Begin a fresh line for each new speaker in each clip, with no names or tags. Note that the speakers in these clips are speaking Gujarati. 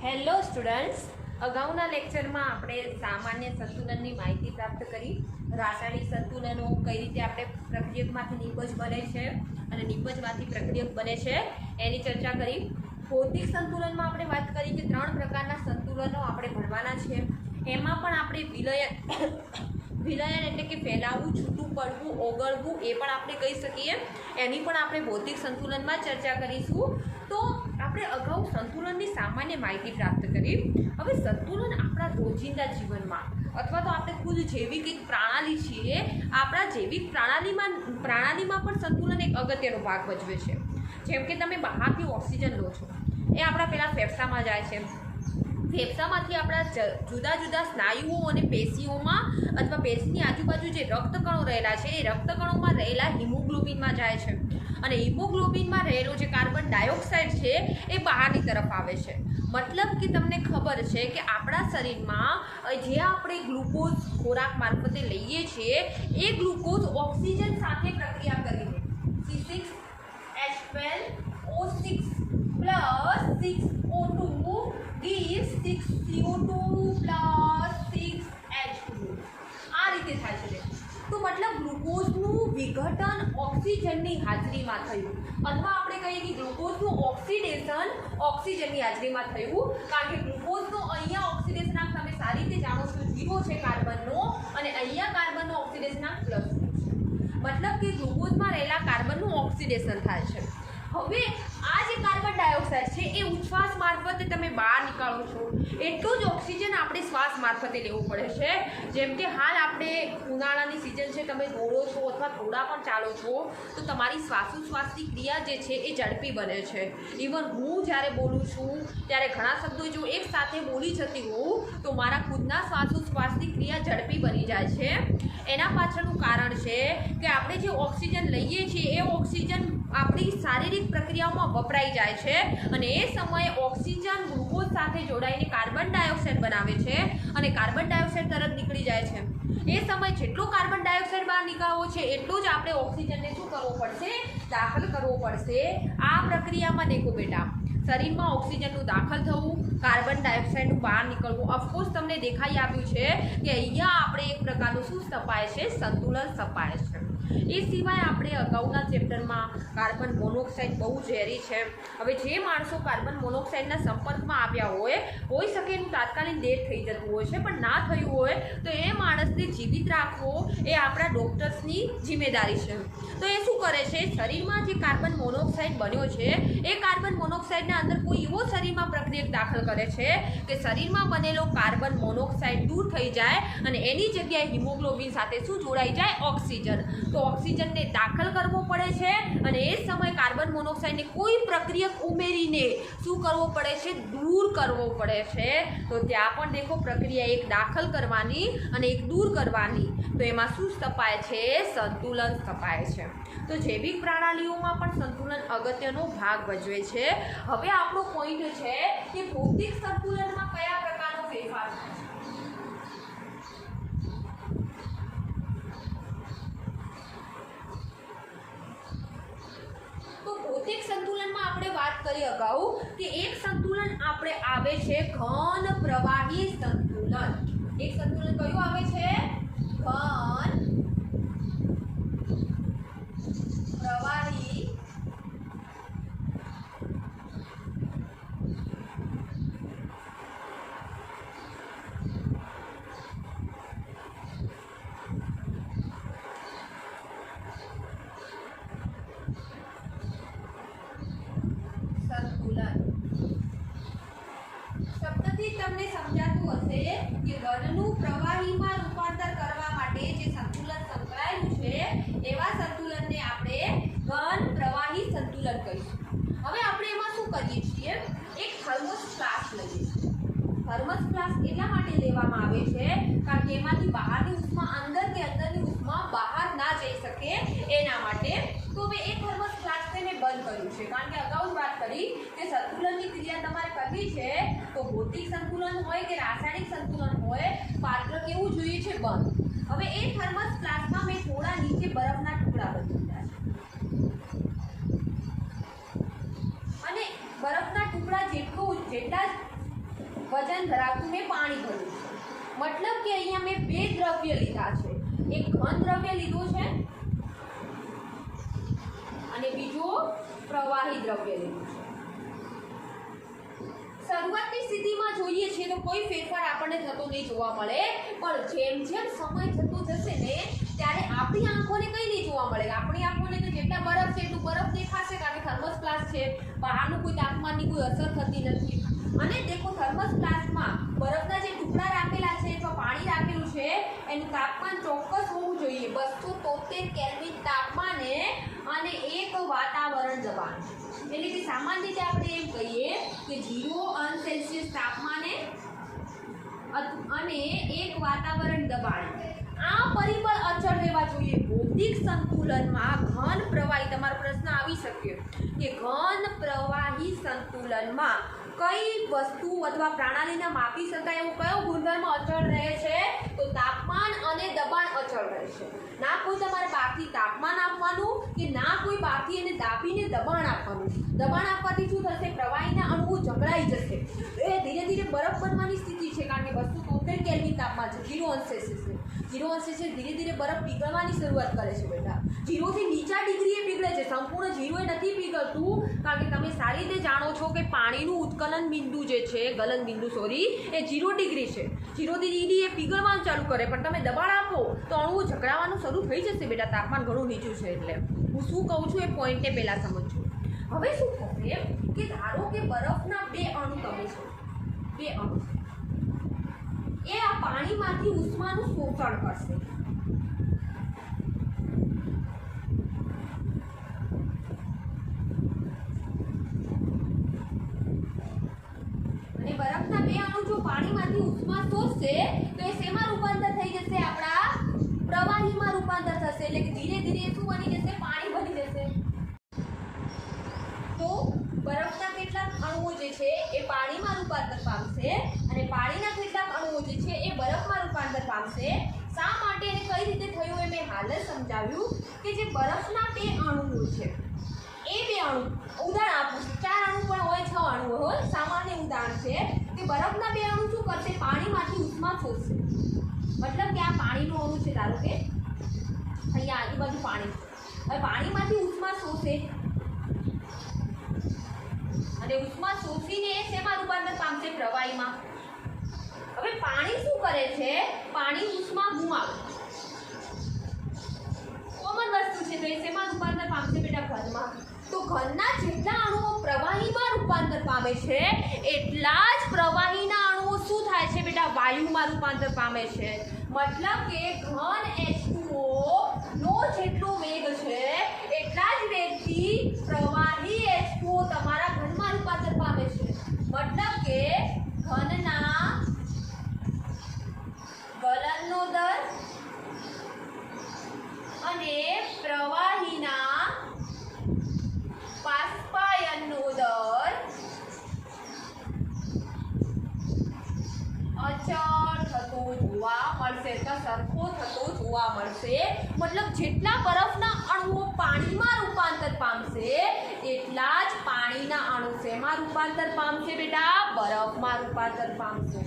હેલો સ્ટુડન્ટ્સ, અગાઉના લેક્ચરમાં આપણે સામાન્ય સંતુલનની માહિતી પ્રાપ્ત કરી. રાસાયણિક સંતુલનો કઈ રીતે આપણે પ્રક્રિયકમાંથી નિપજ બને છે અને નિપજમાંથી પ્રક્રિયક બને છે એની ચર્ચા કરી. ભૌતિક સંતુલનમાં આપણે વાત કરી કે 3 પ્રકારના સંતુલનો આપણે ભણવાના છે. એમાં પણ આપણે વિલયન એટલે કે ફેલાવવું, છૂટું પડવું, ઓગળવું એ પણ આપણે કહી શકીએ. એની પણ આપણે ભૌતિક સંતુલનમાં ચર્ચા કરીશું. તો આપણે અગાઉ સંતુલનની સામાન્ય માહિતી પ્રાપ્ત કરી. હવે સંતુલન આપણા રોજિંદા જીવનમાં અથવા તો આપણે ખુદ જૈવિક એક પ્રણાલી છીએ, આપણા જૈવિક પ્રણાલીમાં પણ સંતુલન એક અગત્યનો ભાગ ભજવે છે. જેમ કે તમે બહારથી ઓક્સિજન લો છો, એ આપણા પહેલાં ફેફસામાં જાય છે. ફેફસામાંથી આપણા જુદા જુદા સ્નાયુઓ અને પેશીઓમાં અથવા પેશીની આજુબાજુ જે રક્તકણો રહેલા છે એ રક્તકણોમાં રહેલા હિમોગ્લોબિનમાં જાય છે. અને હિમોગ્લોબિનમાં રહેલો જે કાર્બન ડાયોક્સાઇડ છે એ બહારની તરફ આવે છે. મતલબ કે તમને ખબર છે કે આપણા શરીરમાં જે આપણે ગ્લુકોઝ ખોરાક મારફતે લઈએ છીએ એ ગ્લુકોઝ ઓક્સિજન સાથે પ્રક્રિયા કરીને C6H12O6 plus 6O2 gives 6CO2 plus 6H2. આ રીતે થાય છે. તો મતલબ ગ્લુકોઝનું વિઘટન ઓક્સિજનની હાજરીમાં થયું, અથવા આપણે કહીએ કે ગ્લુકોઝનું ઓક્સિડેશન ઓક્સિજનની હાજરીમાં થયું. કારણ કે ગ્લુકોઝનો અહીંયા ઓક્સિડેશનાંક તમે સારી રીતે જાણો છો 0 છે કાર્બનનો, અને અહીંયા કાર્બનનો ઓક્સિડેશનાંક +2 છે. મતલબ કે ગ્લુકોઝમાં રહેલા કાર્બનનું ઓક્સિડેશન થાય છે. હવે આ જે કાર્બન ડાયોક્સાઇડ છે એ ઉચ્છ્વાસ મારફતે તમે બહાર નીકાળો છો, એટલું જ ઓક્સિજન આપણે શ્વાસ મારફતે લેવું પડે છે. જેમ કે હાલ આપણે ઉનાળાની સિઝન છે, તમે દોડો છો અથવા થોડા પણ ચાલો છો તો તમારી શ્વાસોચ્છ્વાસની ક્રિયા જે છે એ ઝડપી બને છે. ઇવન હું જ્યારે બોલું છું ત્યારે ઘણા શબ્દો જો એક સાથે બોલી જતી હોઉં તો મારા ખુદના શ્વાસોચ્છ્વાસની ક્રિયા ઝડપી બની જાય છે. એના પાછળનું કારણ છે કે આપણે જે ઓક્સિજન લઈએ છીએ એ ઓક્સિજન આપણી શારીરિક પ્રક્રિયાઓમાં વપરાઈ જાય છે, અને એ સમયે ઓક્સિજન ગ્લુકોઝ સાથે જોડાઈને કાર્બન ડાયોક્સાઇડ બનાવે છે, અને કાર્બન ડાયોક્સાઇડ તરત નીકળી જાય છે. એ સમય જેટલો કાર્બન ડાયોક્સાઇડ બહાર નીકળવો છે એટલું જ આપણે ઓક્સિજનને શું કરવો પડશે? દાખલ કરવો પડશે. આ પ્રક્રિયામાં દેખો બેટા, શરીરમાં ઓક્સિજનનું દાખલ થવું, કાર્બન ડાયોક્સાઇડનું બહાર નીકળવું. ઓફકોર્સ તમને દેખાઈ આવ્યું છે કે અહીંયા આપણે એક પ્રકારનું શું સ્થપાય છે? સંતુલન સ્થપાય છે. એ સિવાય આપણે અગાઉના ચેપ્ટરમાં કાર્બન મોનોક્સાઇડ બહુ ઝેરી છે. હવે જે માણસો કાર્બન મોનોક્સાઇડના સંપર્કમાં આવ્યા હોઈ શકે એનું તાત્કાલિક ડેથ થઈ જતું હોય છે, પણ ના થયું હોય તો એ માણસને જીવિત રાખવો એ આપણા ડૉક્ટર્સની જિમ્મેદારી છે. તો એ શું કરે છે? શરીરમાં જે કાર્બન મોનોક્સાઇડ બન્યો છે એ કાર્બન મોનોક્સાઇડના અંદર કોઈ એવો શરીરમાં પ્રક્રિયક દાખલ કરે છે કે શરીરમાં બનેલો કાર્બન મોનોક્સાઇડ દૂર થઈ જાય અને એની જગ્યાએ હિમોગ્લોબિન સાથે શું જોડાઈ જાય? ઓક્સિજન. તો ઓક્સિજનને દાખલ કરવો પડે છે, અને એ સમય કાર્બન મોનોક્સાઇડને કોઈ પ્રક્રિયક ઉમેરીને શું કરવો પડે છે? દૂર કરવો પડે છે. તો ત્યાં પણ દેખો પ્રક્રિયા એક દાખલ કરવાની અને એક દૂર કરવાની. તો એમાં શું સ્થપાય છે? સંતુલન સ્થપાય છે. તો જૈવિક પ્રણાલીઓમાં પણ સંતુલન અગત્યનો ભાગ ભજવે છે. હવે આપણો પોઈન્ટ છે કે ભૌતિક સંતુલનમાં કયા પ્રકારનો ફેરફાર થાય છે. ભૌતિક સંતુલનમાં આપણે વાત કરી અગાઉ કે એક સંતુલન આપણે આવે છે ઘન પ્રવાહી સંતુલન. એક સંતુલન કયું આવે છે? ઘન પ્રવાહી તમને સમજાતું હશે કે ઘનનું પ્રવાહીમાં રૂપાંતર કરવા માટે જે સંતુલન સંકળાયેલું છે એવા સંતુલનને આપણે ઘન પ્રવાહી સંતુલન કહીશું. હવે આપણે એમાં શું કરીએ છીએ? એક થર્મોસ ફ્લાસ્ક લઈએ છીએ. થર્મોસ ફ્લાસ્ક એટલા માટે લેવામાં આવે છે કારણ કે એમાંથી બહારની ઉષ્મા અંદર કે અંદરની ઉષ્મા બહાર ના જઈ શકે એના માટે. તો હવે એક થર્મોસ ફ્લાસ્કને મેં બંધ કર્યું છે કારણ કે અગાઉ વાત કરી કે સંતુલનની ક્રિયા તમારે કરવી છે તો ભૌતિક સંતુલન હોય કે રાસાયણિક સંતુલન હોય, પાત્ર કેવું જોઈએ છે? બંધ. હવે એ થર્મોસ ફ્લાસ્કમાં મેં થોડા નીચે બરફના ટુકડા ભરી દીધા છે, અને બરફના ટુકડા જેટલા વજન ધરાવતું મેં પાણી ભર્યું છે, મતલબ કે અહીંયા મેં બે દ્રવ્ય લીધા છે, એક ઘન દ્રવ્ય લીધું છે અને બીજો પ્રવાહી દ્રવ્ય લીધું છે. શરૂઆતની સ્થિતિમાં જોઈએ છીએ તો કોઈ ફેરફાર આપણને થતો નહીં જોવા મળે, પણ જેમ જેમ સમય જતો જશે ને ત્યારે આપણી આંખોને કંઈ નહીં જોવા મળે. આપણી આંખોને તો જેટલા બરફ છે એટલું બરફ દેખાશે, કારણ કે થર્મસ ગ્લાસ છે, બહારનું કોઈ તાપમાનની કોઈ અસર થતી નથી. અને દેખો થર્મસ ગ્લાસમાં બરફના જે ટુકડા રાખેલા છે અથવા પાણી રાખેલું છે એનું તાપમાન ચોક્કસ હોવું જોઈએ 273 કેલ્વિન તાપમાને અને 1 વાતાવરણ દબાણ. એટલે કે સામાન્ય રીતે આપણે એમ કહીએ કે 0 સેલ્સિયસ તાપમાને અને 1 વાતાવરણ દબાણ. આ પરિબળ અચળ રહેવા જોઈએ. ભૌતિક સંતુલનમાં ઘન પ્રવાહી, તમારો પ્રશ્ન આવી શકે કે ઘન પ્રવાહી સંતુલનમાં કઈ વસ્તુ અથવા પ્રણાલીને માપી શકાય એવો કયો ગુણધર્મ અચળ રહે છે? તો તાપમાન અને દબાણ અચળ રહે છે. ના કોઈ તમારે બહારથી તાપમાન આપવાનું કે ના કોઈ બહારથી એને દાબીને દબાણ આપવાનું. દબાણ આપવાથી શું થશે? પ્રવાહીના અણુઓ જકડાઈ જશે, એ ધીરે ધીરે બરફ બનવાની સ્થિતિ છે, કારણ કે 273 કેલ્વિન તાપમાન છે, 0 સેલ્સિયસ છે. 0 સેલ્સિયસ ધીરે ધીરે બરફ પીગળવાની શરૂઆત કરે છે બેટા. 0 થી નીચા ડિગ્રીએ પીગળે છે, સંપૂર્ણ 0 એ નથી પીગળતું, કારણ કે તમે સારી રીતે જાણો છો કે પાણીનું ઉત્કલન બિંદુ જે છે, ગલન બિંદુ સોરી, એ 0 ડિગ્રી છે. 0 ડિગ્રી એ પીગળવાનું ચાલુ કરે, પણ તમે દબાણ આપો તો અણુઓ જકડાવાનું શરૂ થઈ જશે બેટા. તાપમાન ઘણું નીચું છે. એટલે હું શું કહું છું એ પોઈન્ટને પહેલાં સમજજો. હવે શું થશે કે ધારો કે બરફના બે અણુ તમે છો, બે અણુ એ આ પાણીમાંથી ઉષ્માનું શોષણ કરશે. અને બરફના બે અણુ જો પાણીમાંથી ઉષ્મા શોષશે તો એ શેમાં રૂપાંતર થઈ જશે? આપણા પ્રવાહીમાં રૂપાંતર થશે. એટલે કે ધીરે ધીરે શું બની જશે? પાણી બની જશે. તો બરફના કેટલાક અણુઓ જે છે એ પાણીમાં રૂપાંતર પામશે અને પાણીના કેટલાક અણુઓ જે છે એ બરફમાં રૂપાંતર પામશે. શા માટે અને કઈ રીતે થયું એ મેં હાલ જ સમજાવ્યું કે જે બરફના બે અણુઓ છે એ બે અણુ, ઉદાહરણ આપું છું, 4 અણુ પણ હોય, 6 અણુ હોય, સામાન્ય ઉદાહરણ છે કે બરફના બે અણુ શું કરશે? પાણીમાંથી ઉષ્મા શોષશે. મતલબ કે આ પાણીનું અણુ છે, ધારો કે અહીંયા આજુબાજુ પાણી છે, હવે પાણીમાંથી ઉષ્મા શોષે અને ઉષ્મા શોષીને શેમાં રૂપાંતર પામશે? પ્રવાહીમાં. હવે પાણી શું કરે છે? પાણી ઉષ્મા ગુમાવે, કોમન વસ્તુ છે, તો એ શેમાં રૂપાંતર પામશે બેટા? ઘનમાં. તો ઘનના જેટલા અણુઓ પ્રવાહીમાં રૂપાંતર પામે છે એટલા જ પ્રવાહીના અણુઓ શું થાય છે બેટા? વાયુમાં રૂપાંતર પામે છે. મતલબ કે ઘન H2O નો જેટલો વેગ છે એટલા જ વેગથી પ્રવાહી H2O તમારા ઘનમાં રૂપાંતર પામે છે. મતલબ કે ઘનના ગલનનો દર અને પ્રવાહીના બાષ્પાયનનો દર અચળ થતો જોવા મળશે, સરખો થતો જોવા મળશે. મતલબ જેટલા બરફના અણુઓ પાણીમાં રૂપાંતર પામશે એટલા જ પાણીના અણુ શેમાં રૂપાંતર પામશે બેટા? બરફમાં રૂપાંતર પામશે.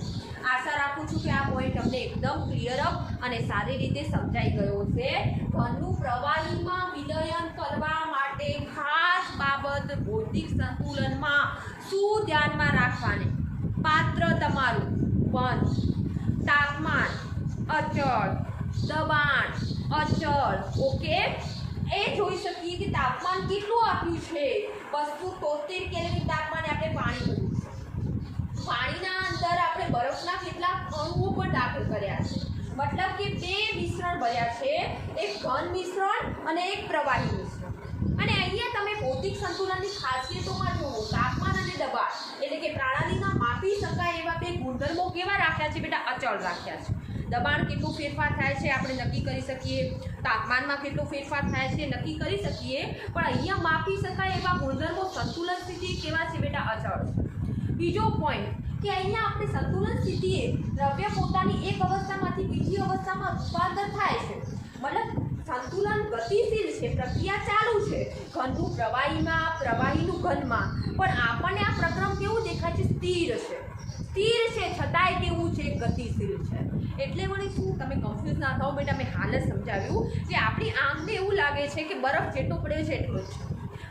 આશા રાખું છું કે આ પોઈન્ટ તમને એકદમ ક્લિયર અપ અને સારી રીતે સમજાઈ ગયો છે. ઘનનું પ્રવાહીમાં વિલયન કરવા માટે ખાસ બાબત ભૌતિક સંતુલનમાં શું ધ્યાનમાં રાખવાની? પાત્ર તમારું બંધ, તાપમાન અચળ, દબાણ અચળ. ઓકે, એ જોઈ શકીએ કે તાપમાન કેટલું આપ્યું છે? 273 કેલ્વિન તાપમાને આપણે પાણી ભર્યું છે. પાણીના અંદર આપણે બરફના કેટલાક અણુઓ પણ દાખલ કર્યા છે. મતલબ કે બે મિશ્રણ ભર્યા છે, એક ઘન મિશ્રણ અને એક પ્રવાહી મિશ્રણ. અને અહીંયા તમે ભૌતિક સંતુલનની ખાસિયતોમાં જુઓ, તાપમાન અને દબાણ, એટલે કે પ્રણાલીમાં માપી શકાય એવા બે ગુણધર્મો કેવા રાખ્યા છે બેટા? અચળ રાખ્યા છે. દબાણ કેટલો ફેરફાર થાય છે આપણે નક્કી કરી શકીએ, તાપમાનમાં કેટલો ફેરફાર થાય છે નક્કી કરી શકીએ, પણ અહીંયા માપી શકાય એવા ગુણધર્મો સંતુલન સ્થિતિ કેવા છે બેટા? અચળ. બીજો પોઈન્ટ કે અહીંયા આપણે સંતુલન સ્થિતિએ દ્રવ્ય પોતાની એક અવસ્થામાંથી બીજી અવસ્થામાં રૂપાંતર થાય છે. મતલબ સંતુલન ગતિશીલ છે, પ્રક્રિયા ચાલુ છે, ઘનનું પ્રવાહીમાં, પ્રવાહીનું ઘનમાં, પણ આપણને આ પ્રક્રમ કેવું દેખાય છે? સ્થિર છે. સ્થિર છે છતાંય કેવું છે, ગતિશીલ છે. એટલે વળી શું તમે કન્ફ્યુઝ ના થાઓ બેટા, મેં હાલ જ સમજાવ્યું કે આપણી આંખને એવું લાગે છે કે બરફ જેટલો પડ્યો છે એટલો જ છે,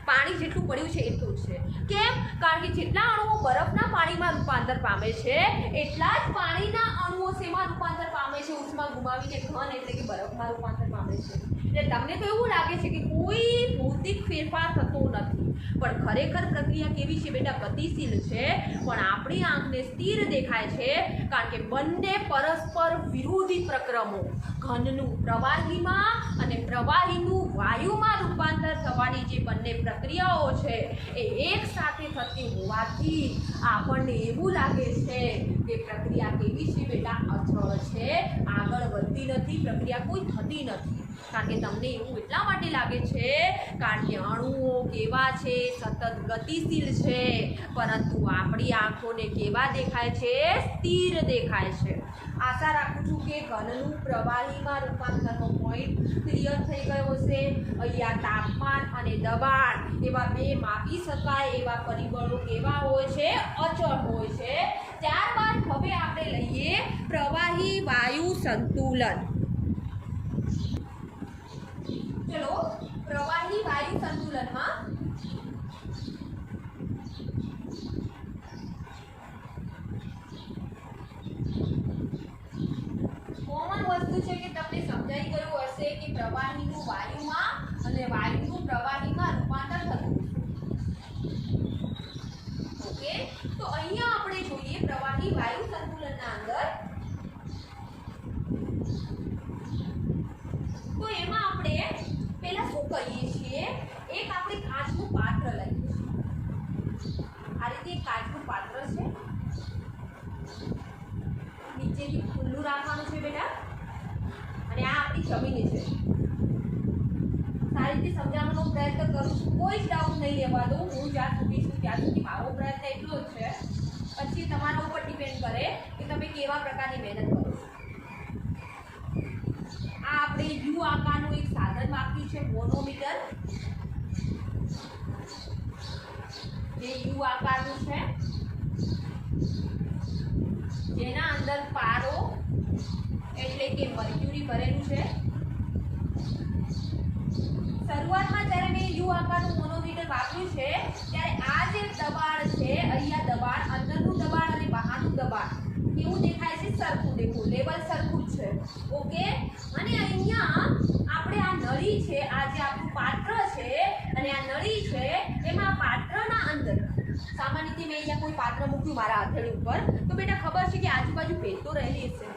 પાણી જેટલું પડ્યું છે એટલું જ છે. કેમ? કારણ કે જેટલા અણુઓ બરફના પાણીમાં રૂપાંતર પામે છે એટલા જ પાણીના અણુઓ શેમાં રૂપાંતર પામે છે, ઉષ્મા ગુમાવીને ઘન એટલે કે બરફમાં રૂપાંતર પામે છે. એટલે તમને તો એવું લાગે છે કે કોઈ ભૌતિક ફેરફાર થતો નથી, પણ ખરેખર પ્રક્રિયા કેવી છે બેટા? ગતિશીલ છે. પણ આપણી આંખને સ્થિર દેખાય છે કારણ કે બંને પરસ્પર વિરોધી પ્રક્રમો, ઘનનું પ્રવાહીમાં અને પ્રવાહીનું વાયુમાં રૂપાંતર થવાની જે બંને પ્રક્રિયાઓ છે એ એક સાથે થતી હોવાથી આપણને એવું લાગે છે કે પ્રક્રિયા કેવી છે બેટા? અચળ છે, આગળ વધતી નથી, પ્રક્રિયા કોઈ થતી નથી. કારણ કે તમને એવું એટલા માટે લાગે છે કારણ કે અણુઓ કેવા છે? સતત ગતિશીલ છે. પરંતુ આપણી આંખોને કેવા દેખાય છે? સ્થિર દેખાય છે. આશા રાખું છું કે ઘનનું પ્રવાહીમાં રૂપાંતરનો પોઈન્ટ ક્લિયર થઈ ગયો હશે. અહીંયા તાપમાન અને દબાણ એવા બે માપી શકાય એવા પરિબળો કેવા હોય છે? અચળ હોય છે. ત્યારબાદ હવે આપણે લઈએ પ્રવાહી વાયુ સંતુલન. ચલો, પ્રવાહી વાયુ સંતુલનમાં કોમન વસ્તુ છે કે તમને સમજાઈ ગયું હશે કે પ્રવાહીનું વાયુમાં અને વાયુનું પ્રવાહીમાં રૂપાંતર થતું. ઓકે, તો અહીંયા આપણે જોઈએ પ્રવાહી વાયુ સંતુલનના અંદર, તો એમાં આપણે પહેલા શું કરીએ છીએ? એક આપણે કાચનું પાત્ર લઈએ છીએ. આ રીતે એક કાચનું પાત્ર છે, નીચેથી ખુલ્લું રાખવાનું છે બેટા, અને આ આપણી જમીન છે. સારી રીતે સમજાવવાનો પ્રયત્ન કરું છું, કોઈ જ ડાઉટ નહીં લેવા દઉં. હું જ્યાં સુધી છું ત્યાં સુધી મારો પ્રયત્ન એટલો જ છે, પછી તમારા ઉપર ડિપેન્ડ કરે કે તમે કેવા પ્રકારની મહેનત કરો છો. આ આપણે યુ આકારનું એક સાધન વાપર્યું છે, મોનોમીટર. જે યુ આકારનું છે, જેના અંદર પારો એટલે કે મર્ક્યુરી ભરેલું છે. શરૂઆતમાં જ્યારે મેં યુ આકારનું મોનોમીટર વાપર્યું છે ત્યારે આ જે દબાણ છે, અહીંયા દબાણ, અંદરનું દબાણ અને બહારનું દબાણ કેવું દેખાય છે? સરખું. દેખો, લેવલ સરખું જ છે. ઓકે, અને અહીંયા આપણે આ નળી છે, આ જે આપણું પાત્ર છે અને આ નળી છે, એમાં પાત્રના અંદર સામાન્ય રીતે મેં અહીંયા કોઈ પાત્ર મૂક્યું મારા હથેળી ઉપર, તો બેટા ખબર છે કે આજુબાજુ ભેજ તો રહેલી હશે.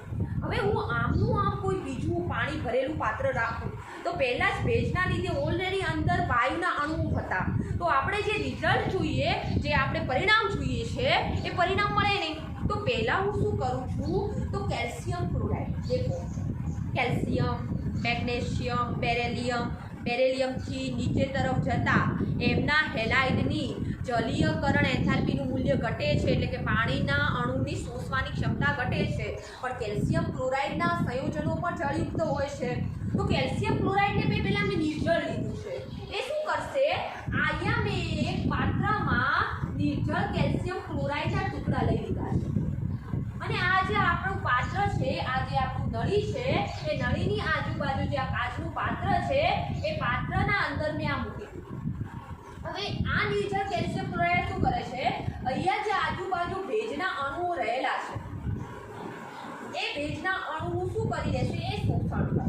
હવે હું આમનું આમ કોઈ બીજું પાણી ભરેલું પાત્ર રાખું તો પહેલાં જ ભેજના લીધે ઓલરેડી અંદર વાયુના અણુઓ હતા. તો આપણે જે રિઝલ્ટ જોઈએ, જે આપણે પરિણામ જોઈએ છે એ પરિણામ મળે નહીં. તો પહેલાં હું શું કરું છું? તો કેલ્શિયમ ક્લોરાઇડ, દેખો કેલ્શિયમ, મેગ્નેશિયમ, બેરેલિયમથી નીચે તરફ જતા એમના હેલાઇડની જલીયકરણ એન્થાલ્પીનું મૂલ્ય ઘટે છે, એટલે કે પાણીના અણુની શોષવાની ક્ષમતા ઘટે છે. પણ કેલ્શિયમ ક્લોરાઇડના સંયોજનો પણ જળયુક્ત હોય છે. તો કેલ્શિયમ ક્લોરાઇડને પહેલાં મેં નિર્જળ લીધું છે. એ શું કરશે? અહીંયા મેં એક પાત્રમાં નિર્જળ કેલ્શિયમ ક્લોરાઇડના ટુકડા લઈ લીધા છે, અને આ જે આપણું પાત્ર છે, આ જે આપણું નળી છે, એ નળીની આજુબાજુ જે આ કાચનું પાત્ર છે એ પાત્રના અંદર મેં આ મૂકી દીધું. હવે આ નિર્જળ કેલ્શિયમ ક્લોરાઇડ શું કરે છે? અહીંયા જે આજુબાજુ ભેજના અણુઓ રહેલા છે એ ભેજના અણુઓ શું કરી દેશે? એ શોષણ કરશે.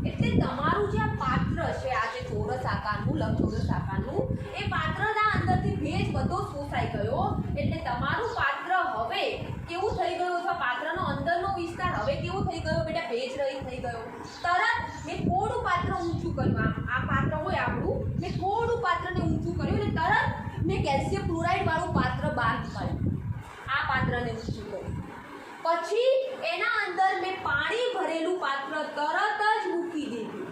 એટલે તમારું જે આ પાત્ર છે, આ જે ચોરસ આકારનું, લંબચોરસ આકારનું, એ પાત્રના અંદરથી ભેજ બધો શોષાઈ ગયો. એટલે તમારું પાત્ર હવે કેવું થઈ ગયું? અથવા પાત્રનો અંદરનો વિસ્તાર હવે કેવો થઈ ગયો બેટા? ભેજ રહિત થઈ ગયો. તરત મેં થોડું પાત્ર ઊંચું કર્યું, આ પાત્ર હોય આપણું, મેં થોડું પાત્રને ઊંચું કર્યું અને તરત મેં કેલ્શિયમ ક્લોરાઇડ વાળું પાત્ર બહાર નીકાળ્યું. આ પાત્રને ઊંચું કર્યું, પછી એના અંદર મેં પાણી ભરેલું પાત્ર તરત જ મૂકી દીધું.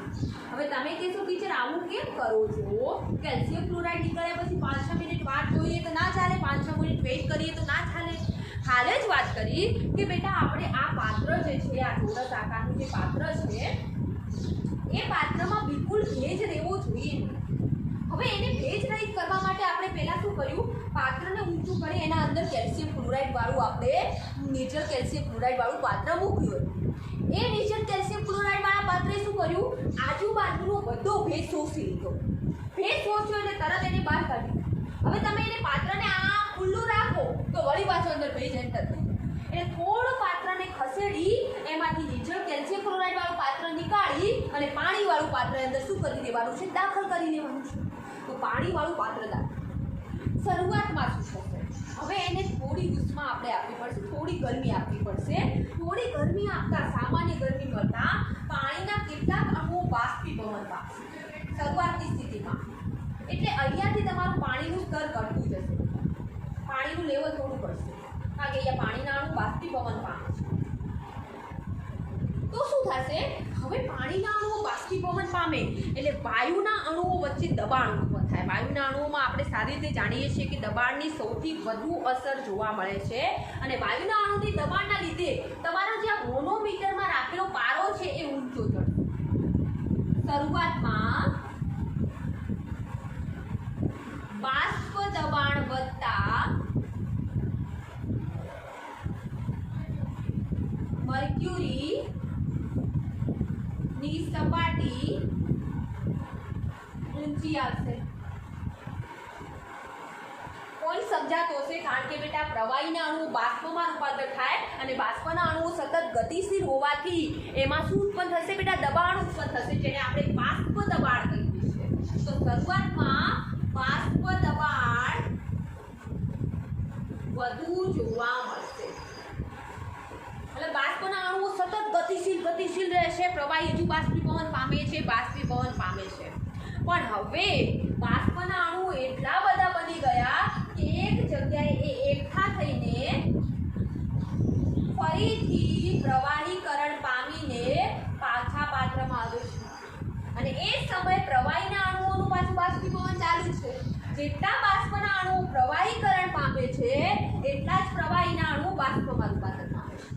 હવે તમે કહેશો ટીચર આવું કેમ કરો છો? કેલ્શિયમ ક્લોરાઇડ નીકળ્યા પછી 5-6 મિનિટ વાટ જોઈએ તો ના ચાલે, 5-6 મિનિટ વેઇટ કરીએ તો ના ચાલે. હાલ જ વાત કરી કે બેટા આપણે આ પાત્ર જે છે, આ ચોરસ આકારનું જે પાત્ર છે, એ પાત્રમાં બિલકુલ ભેજ રહેવો જોઈએ. હવે એને ભેજ રહિત કરવા માટે આપણે પહેલાં શું કર્યું? પાત્રને ઊંચું કરી એના અંદર કેલ્શિયમ ક્લોરાઇડ વાળું આપણે નેચરલ કેલ્શિયમ ક્લોરાઇડ વાળું પાત્ર મૂક્યું હતું. એ નેચરલ કેલ્શિયમ ક્લોરાઇડ વાળા પાત્રે શું કર્યું, આજુબાજુનો બધો ભેજ શોષી લીધો. ભેજ શોષ્યો એટલે તરત એને બહાર કાઢ્યું. હવે તમે એને પાત્રને આ ખુલ્લું રાખો તો વળી પાછો અંદર ભેજ એન્ટર થાય. એટલે થોડું પાત્રને ખસેડી એમાંથી નેચરલ કેલ્શિયમ ક્લોરાઇડ વાળું પાત્ર નીકાળી અને પાણી વાળું પાત્ર અંદર શું કરી દેવાનું છે, દાખલ કરી દેવાનું છે. તો પાણી વાળું પાત્ર દાખલ. શરૂઆતમાં શું થશે, હવે એને થોડી ઉષ્મા આપણે આપવી પડશે, થોડી ગરમી આપવી પડશે. થોડી ગરમી આપતા, સામાન્ય ગરમી કરતા પાણીના કેટલાક અણુઓ બાષ્પીભવન પામશે શરૂઆતની સ્થિતિમાં. એટલે અહીંયાથી તમારું પાણીનું સ્તર ઘટતું જશે, પાણીનું લેવલ થોડું ઘટશે, કારણ કે અહીંયા પાણીના અણુ બાષ્પીભવન પામે છે. તો શું થશે, હવે પાણીના અણુઓ બાષ્પીભવન પામે એટલે વાયુના અણુઓ વચ્ચે દબાણ ઉત્પન્ન થાય. વાયુના અણુઓમાં આપણે સારી રીતે જાણીએ છીએ કે દબાણની સૌથી વધુ અસર જોવા મળે છે. અને વાયુના અણુની દબાણના લીધે તમારો જે મોનોમીટરમાં રાખેલો પારો છે એ ઊંચો ચડશે. શરૂઆતમાં બાષ્પ દબાણ વધતા મર્ક્યુરી ની સપાટી ઊંચી આવશે. કોઈ સમજાતો હશે, કારણ કે બેટા પ્રવાહીના અણુ બાષ્પમાં રૂપાંતર થાય અને બાષ્પના અણુઓ સતત ગતિશીલ હોવાથી એમાં શું ઉત્પન્ન થશે બેટા, દબાણ ઉત્પન્ન થશે, જેને આપણે બાષ્પ દબાણ કહીએ છીએ. તો શરૂઆતમાં બાષ્પ દબાણ વધુ જોવા મળશે. એટલે બાષ્પના અણુઓ સતત ગતિશીલ રહેશે. પ્રવાહી હજુ બાષ્પીભવન પામે છે, બાષ્પીભવન પામે છે. પણ હવે બાષ્પના અણુઓ એટલા બધા બની ગયા કે એક જગ્યાએ એ એકઠા થઈને ફરીથી પ્રવાહીકરણ પામીને પાછા પાત્રમાં આવે છે. અને એ સમયે પ્રવાહીના અણુઓનું પાછું બાષ્પીભવન ચાલુ છે. જેટલા બાષ્પના અણુઓ પ્રવાહીકરણ પામે છે એટલા જ પ્રવાહીના અણુઓ બાષ્પમાં રૂપાંતર પામે છે.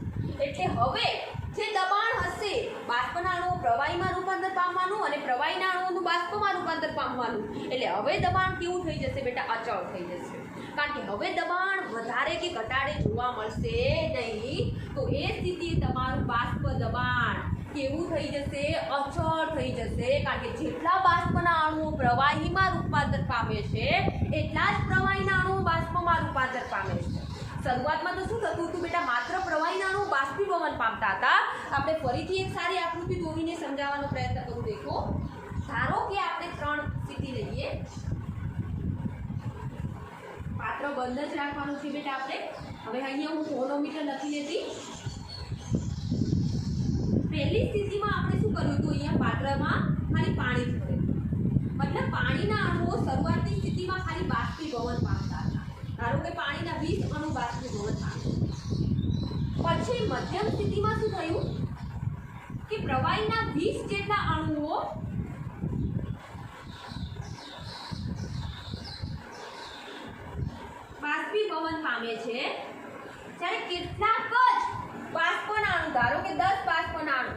એટલે હવે જે દબાણ હશે, બાષ્પના અણુઓ પ્રવાહીમાં રૂપાંતર પામવાનું અને પ્રવાહીના અણુઓનું બાષ્પમાં રૂપાંતર પામવાનું. એટલે હવે દબાણ કેવું થઈ જશે બેટા, અચળ થઈ જશે. કારણ કે હવે દબાણ વધારે કે ઘટાડે જોવા મળશે નહીં. તો એ સ્થિતિએ તમારું બાષ્પ દબાણ કેવું થઈ જશે, અચળ થઈ જશે. કારણ કે જેટલા બાષ્પના અણુઓ પ્રવાહીમાં રૂપાંતર પામે છે એટલા જ પ્રવાહીના અણુઓ બાષ્પમાં રૂપાંતર પામે છે. શરૂઆતમાં તો શું થતું હતું બેટા, માત્ર પ્રવાહીના અણુ બાષ્પીભવન પામતા હતા. આપણે ફરીથી એક સારી આકૃતિ દોરીને સમજાવવાનો પ્રયત્ન કરું. દેખો, ધારો કે આપણે 3 સ્થિતિ લઈએ. પાત્ર બંધ જ રાખવાનું છે બેટા આપણે. હવે અહીંયા હું મોનોમીટર લખી લેતી. પહેલી સ્થિતિમાં આપણે શું કર્યું હતું, અહીંયા પાત્રમાં ખાલી પાણી જ ભરેલું. મતલબ પાણીના અણુઓ શરૂઆતની સ્થિતિમાં ખાલી બાષ્પીભવન પામતા હતા. ધારો કે પાણીના 20 અણુ બાષ્પીભવન પામે. પછી મધ્યમ સ્થિતિમાં શું થયું કે પ્રવાહીના 20 જેટલા અણુઓ બાષ્પીભવન પામે છે, જ્યારે કેટલાક જ બાષ્પના અણુ, ધારો કે 10 બાષ્પના અણુ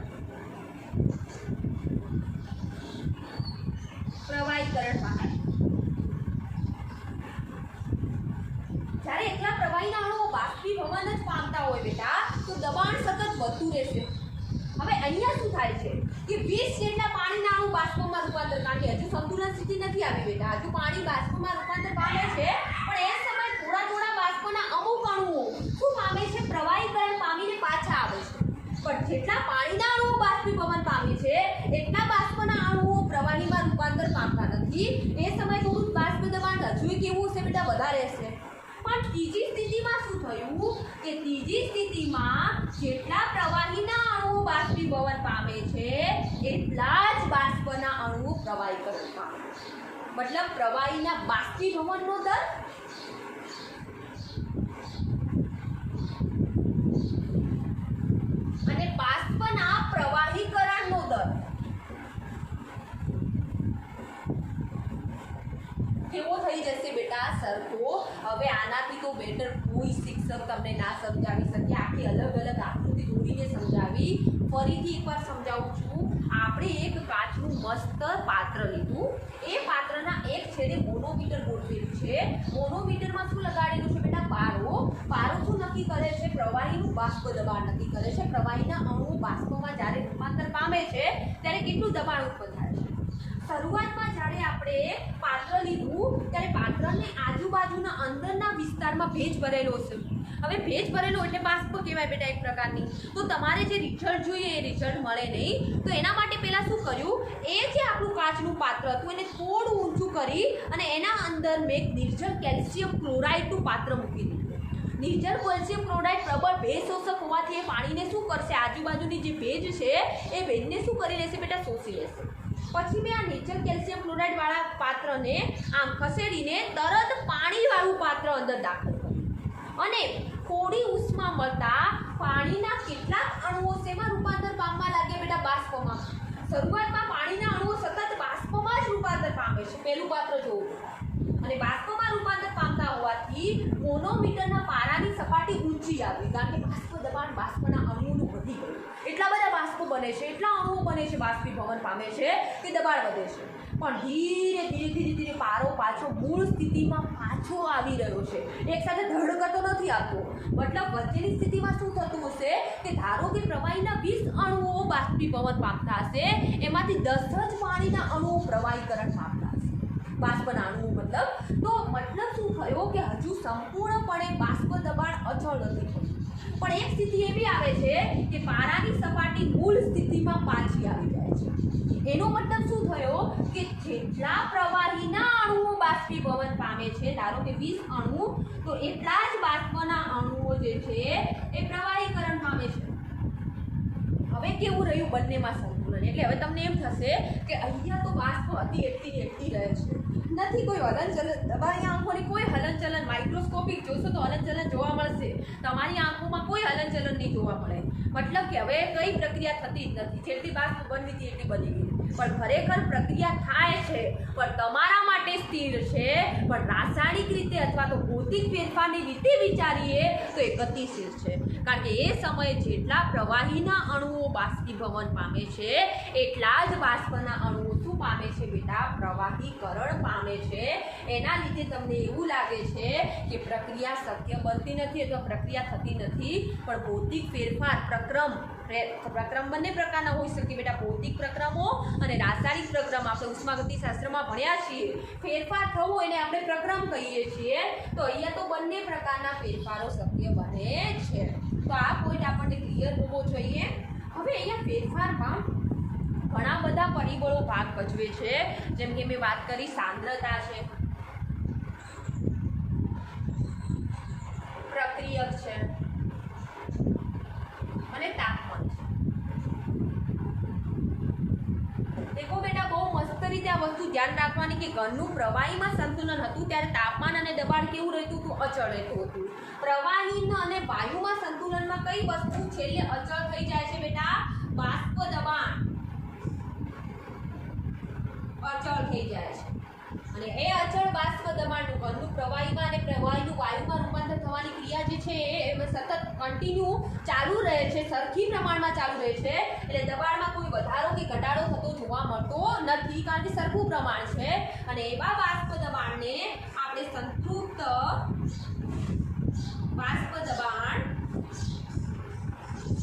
પ્રવાહીકરણ પામે. જ્યારે એકલા પ્રવાહીના અણુઓ બાષ્પીભવન જ પામતા હોય બેટા, તો દબાણ સતત વધતું રહેશે. હવે અહીંયા શું થાય છે કે 20 જેટલા પાણીના અણુ બાષ્પમાં રૂપાંતર, કારણ કે હજુ સંતુલન સ્થિતિ નથી આવી બેટા, હજુ પાણી બાષ્પમાં રૂપાંતર પામે છે. પણ એ સમયે થોડા બાષ્પના અમુક અણુઓ શું પામે છે, પ્રવાહીકરણ પામીને પાછા આવે છે. પણ જેટલા પાણીના અણુઓ બાષ્પીભવન પામે છે એટલા બાષ્પના અણુઓ પ્રવાહીમાં રૂપાંતર પામતા નથી. એ સમયે થોડું બાષ્પ દબાણ હજુ કેવું હશે બેટા, વધારે હશે. પણ ત્રીજી સ્થિતિમાં શું થયું કે ત્રીજી સ્થિતિમાં જેટલા પ્રવાહીના અણુઓ બાષ્પીભવન પામે છે એટલા જ બાષ્પના અણુઓ પ્રવાહીકરણ પામે. મતલબ પ્રવાહીના બાષ્પીભવનનો દર અને બાષ્પના પ્રવાહીકરણનો દર કેવો થઈ જશે બેટા, સરખો. હવે આનાથી તો બેટર કોઈ શિક્ષક તમને ના સમજાવી શકે. આખી અલગ અલગ આકૃતિ દોરીને સમજાવી. ફરીથી એકવાર સમજાવું છું. આપણે એક કાચનું મસ્ત પાત્ર લીધું. એ પાત્રના એક છેડે મોનોમીટર ગોઠવ્યું. આપેલું છે. મોનોમીટરમાં શું લગાડેલું છે બેટા? પારો. પારો શું નક્કી કરે છે? પ્રવાહીનું બાષ્પ દબાણ નક્કી કરે છે. પ્રવાહીના અણુઓ બાષ્પમાં જ્યારે રૂપાંતર પામે છે ત્યારે કેટલું દબાણ ઉત્પન્ન થાય છે. શરૂઆતમાં જ્યારે આપણે પાત્ર લીધું ત્યારે પાત્રની આજુબાજુના અંદરના વિસ્તારમાં ભેજ ભરેલો છે. હવે ભેજ ભરેલો એટલે બાષ્પ કહેવાય બેટા એક પ્રકારની. તો તમારે જે રિઝલ્ટ જોઈએ એ રિઝલ્ટ મળે નહીં. તો એના માટે પહેલાં શું કર્યું? એ જે આપણું કાચનું પાત્ર હતું એને થોડું ઊંચું કરી અને એના અંદર મેં નિર્જલ કેલ્શિયમ ક્લોરાઇડનું પાત્ર મૂકી દીધું. નિર્જલ કેલ્શિયમ ક્લોરાઇડ પ્રબળ ભેજ શોષક હોવાથી એ પાણીને શું કરશે? આજુબાજુની જે ભેજ છે એ ભેજને શું કરી લેશે બેટા? શોષી લેશે. પછી મેં આ નિર્જલ કેલ્શિયમ ક્લોરાઇડ વાળા પાત્રને આમ ખસેડીને તરત પાણીવાળું પાત્ર અંદર દાખલ કર્યું અને થોડી ઉષ્મા મળતા પાણીના કેટલાક અણુઓ શેમાં રૂપાંતર પામવા લાગ્યા બેટા? બાષ્પમાં. શરૂઆતમાં પાણીના અણુઓ સતત બાષ્પમાં જ રૂપાંતર પામે છે. પહેલું પાત્ર જોવું અને બાષ્પમાં રૂપાંતર પામતા હોવાથી મોનોમીટરના પારાની સપાટી ઊંચી આવી, કારણ કે બાષ્પ દબાણ બાષ્પના અણુઓનું વધી ગયું. એટલા બધા બાષ્પો બને છે, એટલા અણુઓ બને છે, બાષ્પીભવન પામે છે કે દબાણ વધે છે. પણ ધીરે ધીરે પારો પાછો મૂળ સ્થિતિમાં પાછો આવી રહ્યો છે. એકસાથે ધડકતો નથી આવતો. મતલબ વચ્ચેની સ્થિતિમાં શું થતું હશે કે ધારો કે પ્રવાહીના 20 અણુઓ બાષ્પીભવન પામતા હશે, એમાંથી 10 જ પાણીના અણુઓ પ્રવાહીકરણ પામતા હશે. બાષ્પના અણુઓ મતલબ શું થયો કે હજુ સંપૂર્ણપણે બાષ્પ દબાણ અચળ નથી થયું. પણ એક સ્થિતિ એવી આવે છે કે પારાની સપાટી મૂળ સ્થિતિમાં પાછી આવી જાય છે. એનો મતલબ શું થયો કે જેટલા પ્રવાહીના અણુઓ બાષ્પીભવન પામે છે, ધારો કે 20 અણુ, તો એટલા જ બાષ્પના અણુઓ જે છે એ પ્રવાહીકરણ પામે છે. હવે કેવું રહ્યું બંનેમાં સંતુલન? એટલે હવે તમને એમ થશે કે અહીંયા તો બાષ્પ હતી એટલી રહે છે, નથી કોઈ હલનચલન. તમારી આંખોની કોઈ હલનચલન, માઇક્રોસ્કોપિક જોશો તો હલનચલન જોવા મળશે, તમારી આંખોમાં કોઈ હલનચલન નહીં જોવા મળે. મતલબ કે હવે કઈ પ્રક્રિયા થતી જ નથી. જેટલી બાષ્પ બનવી હતી એટલી બની ગઈ. પણ ખરેખર પ્રક્રિયા થાય છે, પણ તમારા માટે સ્થિર છે. પણ રાસાયણિક રીતે અથવા તો ભૌતિક ફેરફારની રીતે વિચારીએ તો એ ગતિશીલ છે. કારણ કે એ સમયે જેટલા પ્રવાહીના અણુઓ બાષ્પીભવન પામે છે એટલા જ બાષ્પના અણુઓ શું પામે છે બેટા? પ્રવાહીકરણ પામે છે. એના લીધે તમને એવું લાગે છે કે પ્રક્રિયા શક્ય બનતી નથી અથવા પ્રક્રિયા થતી નથી. પણ ભૌતિક ફેરફાર પ્રક્રમ બંને પ્રકારના હોઈ શકે બેટા. ભૌતિક પ્રક્રમો અને રાસાયણિક પ્રક્રમ આપણે ઉષ્માગતિશાસ્ત્રમાં ભણ્યા છીએ. ફેરફાર થવો એને આપણે પ્રક્રમ કહીએ છીએ. તો અહીંયા તો બંને પ્રકારના ફેરફારો શક્ય બને છે. તો આ પોઈન્ટ આપણને ક્લિયર હોવો જોઈએ. હવે અહીંયા ફેરફારમાં ઘણા બધા પરિબળો ભાગ ભજવે છે. જેમ કે મેં વાત કરી, સાંદ્રતા છે, પ્રક્રિયક છે અને તાપમાન છે. દેખો બેટા, બહુ મસ્ત રીતે આ વસ્તુ ધ્યાન રાખવાની કે ઘનનું પ્રવાહીમાં સંતુલન હતું ત્યારે તાપમાન અને દબાણ કેવું રહેતું હતું? અચળ રહેતું હતું. પ્રવાહીના અને વાયુમાં સંતુલનમાં કઈ વસ્તુ છેલ્લે અચળ થઈ જાય છે બેટા? બાષ્પ દબાણ અચળ થઈ જાય છે. અને એ અચળ બાષ્પ દબાણનું ઘનનું પ્રવાહીમાં અને પ્રવાહીનું વાયુમાં રૂપાંતર થવાની ક્રિયા જે છે એ સતત કન્ટિન્યુ ચાલુ રહે છે, સરખી પ્રમાણમાં ચાલુ રહે છે. એટલે દબાણમાં કોઈ વધારો કે ઘટાડો થતો જોવા મળતો નથી, કારણ કે સરખું પ્રમાણ છે. અને એવા બાષ્પ દબાણને આપણે સંતૃપ્ત બાષ્પ દબાણ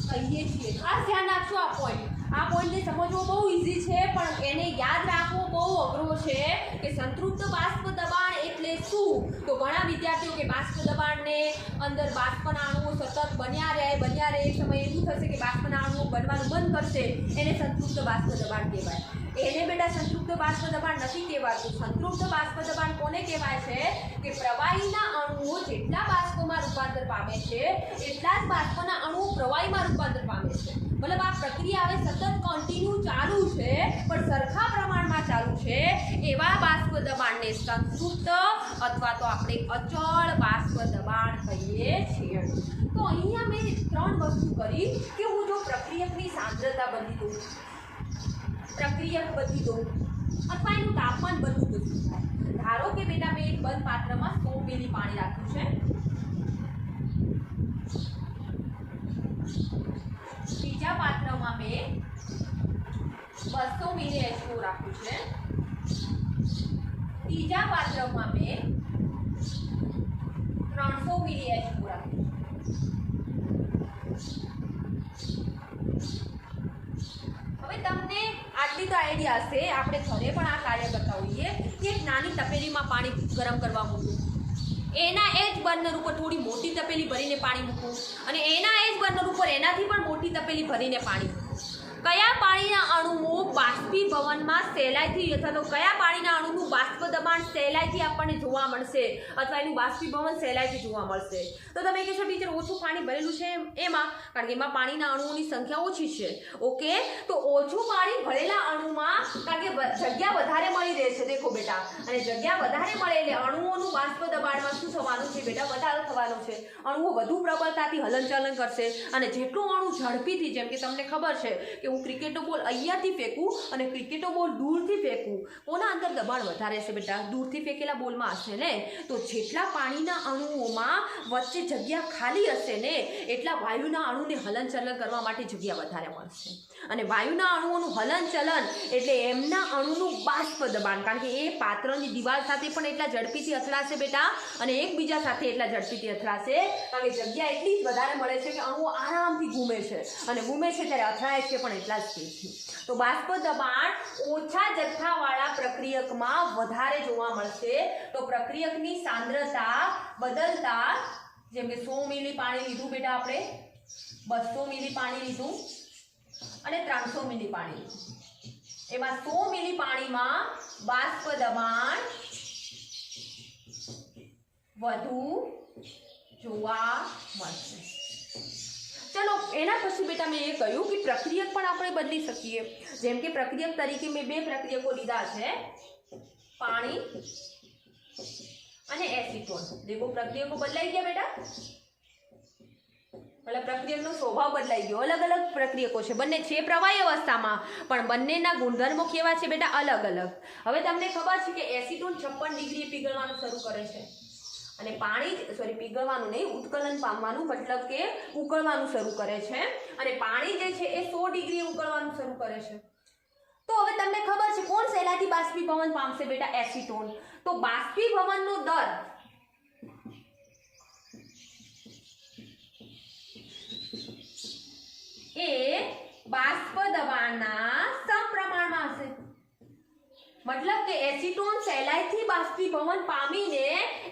કહીએ છીએ. ખાસ ધ્યાન રાખજો આ પોઈન્ટ. આ પોઈન્ટને સમજવો બહુ ઇઝી છે, પણ એને યાદ રાખવો બહુ અઘરો છે કે સંતૃપ્ત બાષ્પ દબાણ એટલે શું. તો ઘણા વિદ્યાર્થીઓ કે બાષ્પ દબાણને અંદર બાષ્પના અણુઓ સતત બન્યા રહે એક સમય એવું થશે કે બાષ્પના અણુઓ બનવાનું બંધ કરશે, એને સંતૃપ્ત બાષ્પ દબાણ કહેવાય. એને બેટા સંતૃપ્ત બાષ્પ દબાણ નથી કહેવાતું. સંતૃપ્ત બાષ્પ દબાણ કોને કહેવાય છે કે પ્રવાહીના અણુઓ જેટલા બાષ્પમાં રૂપાંતર પામે છે એટલા જ બાષ્પના અણુઓ પ્રવાહીમાં રૂપાંતર પામે છે. મતલબ આ પ્રક્રિયા હવે સતત કન્ટિન્યુ ચાલુ છે, પણ સરખા પ્રમાણમાં ચાલુ છે. એવા બાષ્પ દબાણને સંતૃપ્ત અથવા તો આપણે અચળ બાષ્પ દબાણ કહીએ છીએ. તો અહીંયા મેં 3 વસ્તુ કરી કે હું જો પ્રક્રિયકની સાંદ્રતા બદલી દઉં, પ્રક્રિયક બદલી દઉં અથવા એનું તાપમાન બદલું તો શું થાય? ધારો કે બેટા મેં એક બંધ પાત્રમાં 100 મિલી પાણી રાખ્યું છે, બીજા પાત્રમાં મેં 200 મિલી H2O રાખ્યું છે, ત્રીજા પાત્રમાં મેં મિલી H4 આપ્યું. હવે તમને આટલી તો આઈડિયા હશે, આપણે ઘરે પણ આ કાર્ય કરતા હોઈએ કે એક નાની તપેલીમાં પાણી ગરમ કરવા મૂકવું, એના એ જ બર્નર ઉપર થોડી મોટી તપેલી ભરીને પાણી મૂકવું અને એના એ જ બર્નર ઉપર એનાથી પણ મોટી તપેલી ભરીને પાણી મૂકવું. કયા પાણીના અણુઓ બાષ્પીભવનમાં સહેલાઈથી અથવા તો કયા પાણીના અણુનું બાષ્પ દબાણ સહેલાઈથી આપણને જોવા મળશે અથવા એનું બાષ્પીભવન સહેલાઈથી જોવા મળશે? તો તમે કહેશો ટીચર ઓછું પાણી ભરેલું છે એમાં, કારણ કે એમાં પાણીના અણુઓની સંખ્યા ઓછી છે. ઓકે, તો ઓછું પાણી ભરેલા અણુમાં કારણ કે જગ્યા વધારે મળી રહે છે. દેખો બેટા, અને જગ્યા વધારે મળે એટલે અણુઓનું બાષ્પ દબાણમાં શું થવાનું છે બેટા? વધારો થવાનો છે. અણુઓ વધુ પ્રબળતાથી હલનચલન કરશે અને જેટલું અણુ ઝડપીથી, જેમ કે તમને ખબર છે કે હું ક્રિકેટનો બોલ અહીંયાથી ફેંકું અને ક્રિકેટનો બોલ દૂરથી ફેંકું, કોના અંદર દબાણ વધારે છે બેટા? દૂરથી ફેંકેલા બોલમાં હશે ને. તો જેટલા પાણીના અણુઓમાં વચ્ચે જગ્યા ખાલી હશે ને એટલા વાયુના અણુને હલનચલન કરવા માટે જગ્યા વધારે મળશે. અને વાયુના અણુઓનું હલનચલન એટલે એમના અણુનું બાષ્પ દબાણ, કારણ કે એ પાત્રની દિવાલ સાથે પણ એટલા ઝડપીથી અથડાશે બેટા અને એકબીજા સાથે એટલા ઝડપીથી અથડાશે, કારણ કે જગ્યા એટલી જ વધારે મળે છે કે અણુઓ આરામથી ઘૂમે છે અને ઘૂમે છે ત્યારે અથડાય છે પણ એટલા જ સ્પીડથી. તો બાષ્પ દબાણ ઓછા જથ્થાવાળા પ્રક્રિયકમાં વધારે જોવા મળશે. તો પ્રક્રિયકની સાંદ્રતા બદલતા, જેમ કે 100 મિલી પાણી લીધું બેટા, આપણે 200 મિલી પાણી લીધું અને 300 મિલી પાણી લીધું, એમાં 100 મિલી પાણીમાં બાષ્પ દબાણ વધુ જોવા મળશે. ચલો, એના પછી બેટા મેં એ કહ્યું કે પ્રક્રિયક પણ આપણે બદલી શકીએ. જેમ કે પ્રક્રિયક તરીકે મેં 2 પ્રક્રિયકો લીધા છે, પાણી અને એસિટોન. દેખો પ્રક્રિયકો બદલાઈ ગયા બેટા, એટલે પ્રક્રિયકનો સ્વભાવ બદલાઈ ગયો. અલગ અલગ પ્રક્રિયકો છે, બંને છે પ્રવાહી અવસ્થામાં પણ બંનેના ગુણધર્મો કેવા છે બેટા? અલગ અલગ. હવે તમને ખબર છે કે એસિટોન 56 ડિગ્રીએ પીગળવાનું શરૂ કરે છે અને પાણી પીગળવાનું નહીં, ઉત્કલન પામવાનું મતલબ કે ઉકળવાનું શરૂ કરે છે અને પાણી જે છે એ 100 ડિગ્રીએ ઉકળવાનું શરૂ કરે છે. તો હવે તમને ખબર છે કોણ સહેલાઈથી બાષ્પીભવન પામશે બેટા? એસિટોન. તો બાષ્પીભવનનો દર એ બાષ્પ દબાણના સમપ્રમાણમાં હશે. મતલબ કે એસિટોન સહેલાઈથી બાષ્પીભવન પામીને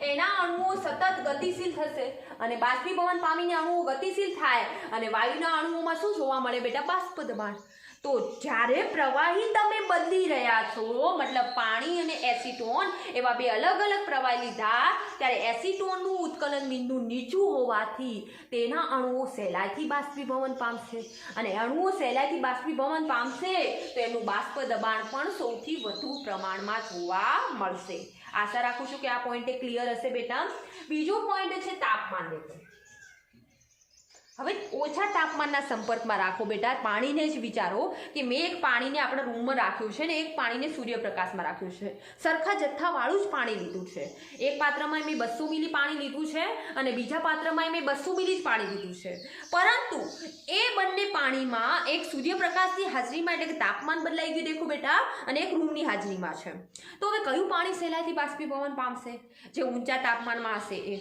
એના અણુઓ સતત ગતિશીલ થશે અને બાષ્પીભવન પામીને અણુઓ ગતિશીલ થાય અને વાયુના અણુઓમાં શું જોવા મળે બેટા? બાષ્પ દબાણ. તો જ્યારે પ્રવાહી તમે બદલી રહ્યા છો, મતલબ પાણી અને એસિટોન એવા 2 અલગ અલગ પ્રવાહી લીધા, ત્યારે એસિટોનનું ઉત્કલન બિંદુ નીચું હોવાથી તેના અણુઓ સહેલાઈથી બાષ્પીભવન પામશે અને અણુઓ સહેલાઈથી બાષ્પીભવન પામશે તો એમનું બાષ્પ દબાણ પણ સૌથી વધુ પ્રમાણમાં જોવા મળશે. આશા રાખું છું કે આ પોઈન્ટ ક્લિયર હશે બેટા. બીજો પોઈન્ટ છે તાપમાન. દેખો, હવે ઓછા તાપમાનના સંપર્કમાં રાખો બેટા. પાણીને જ વિચારો કે મેં એક પાણીને આપણા રૂમમાં રાખ્યું છે ને એક પાણીને સૂર્યપ્રકાશમાં રાખ્યું છે. સરખા જથ્થાવાળું જ પાણી લીધું છે. એક પાત્રમાં મેં 200 મિલી પાણી લીધું છે અને બીજા પાત્રમાં મેં 200 મિલી જ પાણી લીધું છે, પરંતુ એ બંને પાણીમાં એક સૂર્યપ્રકાશની હાજરીમાં એટલે કે તાપમાન બદલાઈ ગયું દેખો બેટા અને એક રૂમની હાજરીમાં છે. તો હવે કયું પાણી સહેલાઈથી બાષ્પીભવન પામશે? જે ઊંચા તાપમાનમાં હશે એ.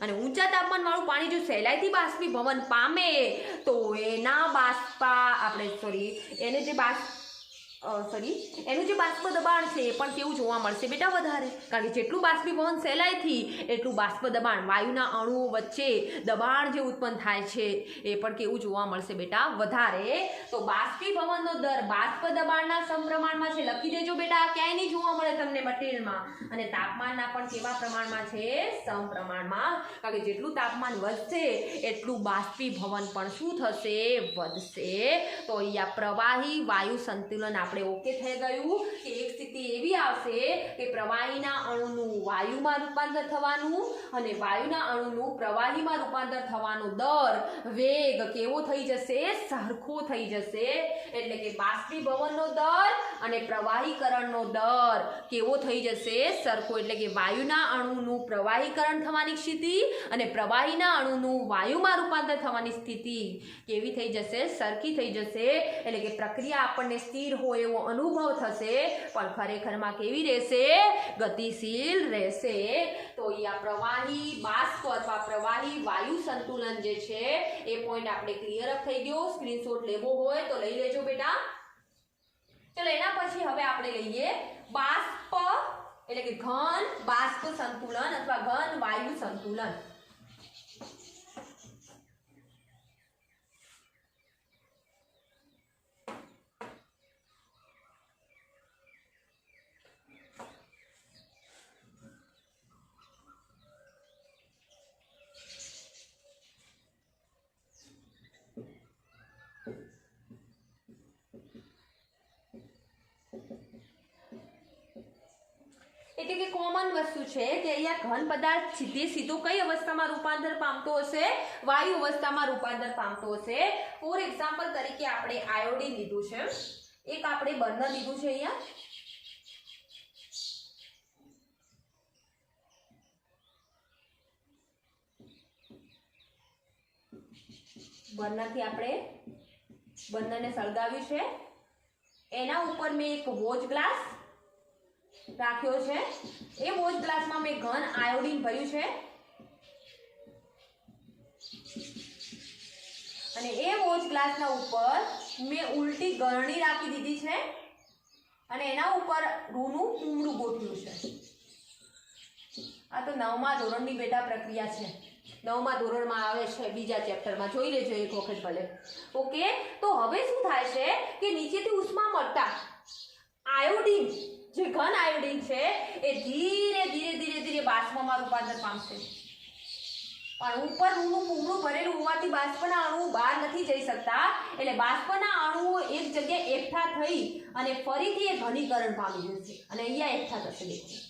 અને ઊંચા તાપમાનવાળું પાણી જો સહેલાઈથી બાષ્પીભવન પામે તો એના એનું જે બાષ્પ દબાણ છે એ પણ કેવું જોવા મળશે બેટા? વધારે. કારણ કે જેટલું બાષ્પીભવન સહેલાઈથી એટલું બાષ્પ દબાણ, વાયુના અણુઓ વચ્ચે દબાણ જે ઉત્પન્ન થાય છે એ પણ કેવું જોવા મળશે બેટા? વધારે. તો બાષ્પીભવનનો દર બાષ્પ દબાણના સમપ્રમાણમાં છે, લખી દેજો બેટા. ક્યાંય નહીં જોવા મળે તમને મટીરિયલમાં. અને તાપમાનના પણ કેવા પ્રમાણમાં છે? સમપ્રમાણમાં. કારણ કે જેટલું તાપમાન વધશે એટલું બાષ્પીભવન પણ શું થશે? વધશે. તો અહીંયા પ્રવાહી વાયુ સંતુલન આપણે ઓકે થઈ ગયું કે એક સ્થિતિ એવી આવશે કે પ્રવાહીના અણુનું વાયુમાં રૂપાંતર થવાનું અને વાયુના અણુનું પ્રવાહીમાં રૂપાંતર થવાનો દર, વેગ કેવો થઈ જશે? સરખો થઈ જશે. એટલે કે બાષ્પીભવનનો દર અને પ્રવાહીકરણનો દર કેવો થઈ જશે? સરખો. એટલે કે વાયુના અણુનું પ્રવાહીકરણ થવાની સ્થિતિ અને પ્રવાહીના અણુનું વાયુમાં રૂપાંતર થવાની સ્થિતિ કેવી થઈ જશે? સરખી થઈ જશે. એટલે કે પ્રક્રિયા આપણને સ્થિર હોય એવો અનુભવ થશે, પણ ખરેખરમાં કેવી રહેશે? ગતિશીલ રહેશે. તો અહીંયા પ્રવાહી બાષ્પ અથવા પ્રવાહી વાયુ સંતુલન જે છે એ પોઈન્ટ આપણે ક્લિયર અપ થઈ ગયો. સ્ક્રીનશોટ લેવો હોય તો લઈ લેજો બેટા. ચલો એના પછી હવે આપણે લઈએ બાષ્પ એટલે કે ઘન બાષ્પ સંતુલન અથવા ઘન વાયુ સંતુલન. એટલે કે કોમન વસ્તુ છે કે અહીંયા ઘન પદાર્થ સીધો કઈ અવસ્થામાં રૂપાંતર પામતો હશે? વાયુ અવસ્થામાં રૂપાંતર પામતો હશે. ફોર એક્ઝામ્પલ તરીકે આપણે આયોડીન લીધું છે, એક આપણે બર્નર લીધું છે. અહીંયા બર્નરથી આપણે બર્નરને સળગાવ્યું છે. એના ઉપર મેં એક વોચ ગ્લાસ રાખ્યો છે. એ વોચ ગ્લાસમાં મેં ઘન આયોડીન ભર્યું છે અને એ વોચ ગ્લાસના ઉપર મેં ઉલટી ગરણી રાખી દીધી છે અને એના ઉપર રૂનું કુમડું ગોઠવ્યું છે. આ તો 9મા ધોરણની બેટા પ્રક્રિયા છે. 9મા ધોરણમાં આવે છે, બીજા ચેપ્ટરમાં જોઈ લેજો એક વખત ભલે. ઓકે, તો હવે શું થાય છે કે નીચેથી ઉષ્મા મળતા આયોડીન જે ઘન આયોડીન છે એ ધીરે ધીરે ધીરે ધીરે બાષ્પમાં રૂપાંતર પામશે. પણ ઉપર રૂનું કુમડું ભરેલું હોવાથી બાષ્પના અણુઓ બહાર નથી જઈ શકતા, એટલે બાષ્પના અણુઓ એક જગ્યાએ એકઠા થઈ અને ફરીથી એ ઘનીકરણ પામી જશે અને અહીંયા એકઠા થશે. દેખો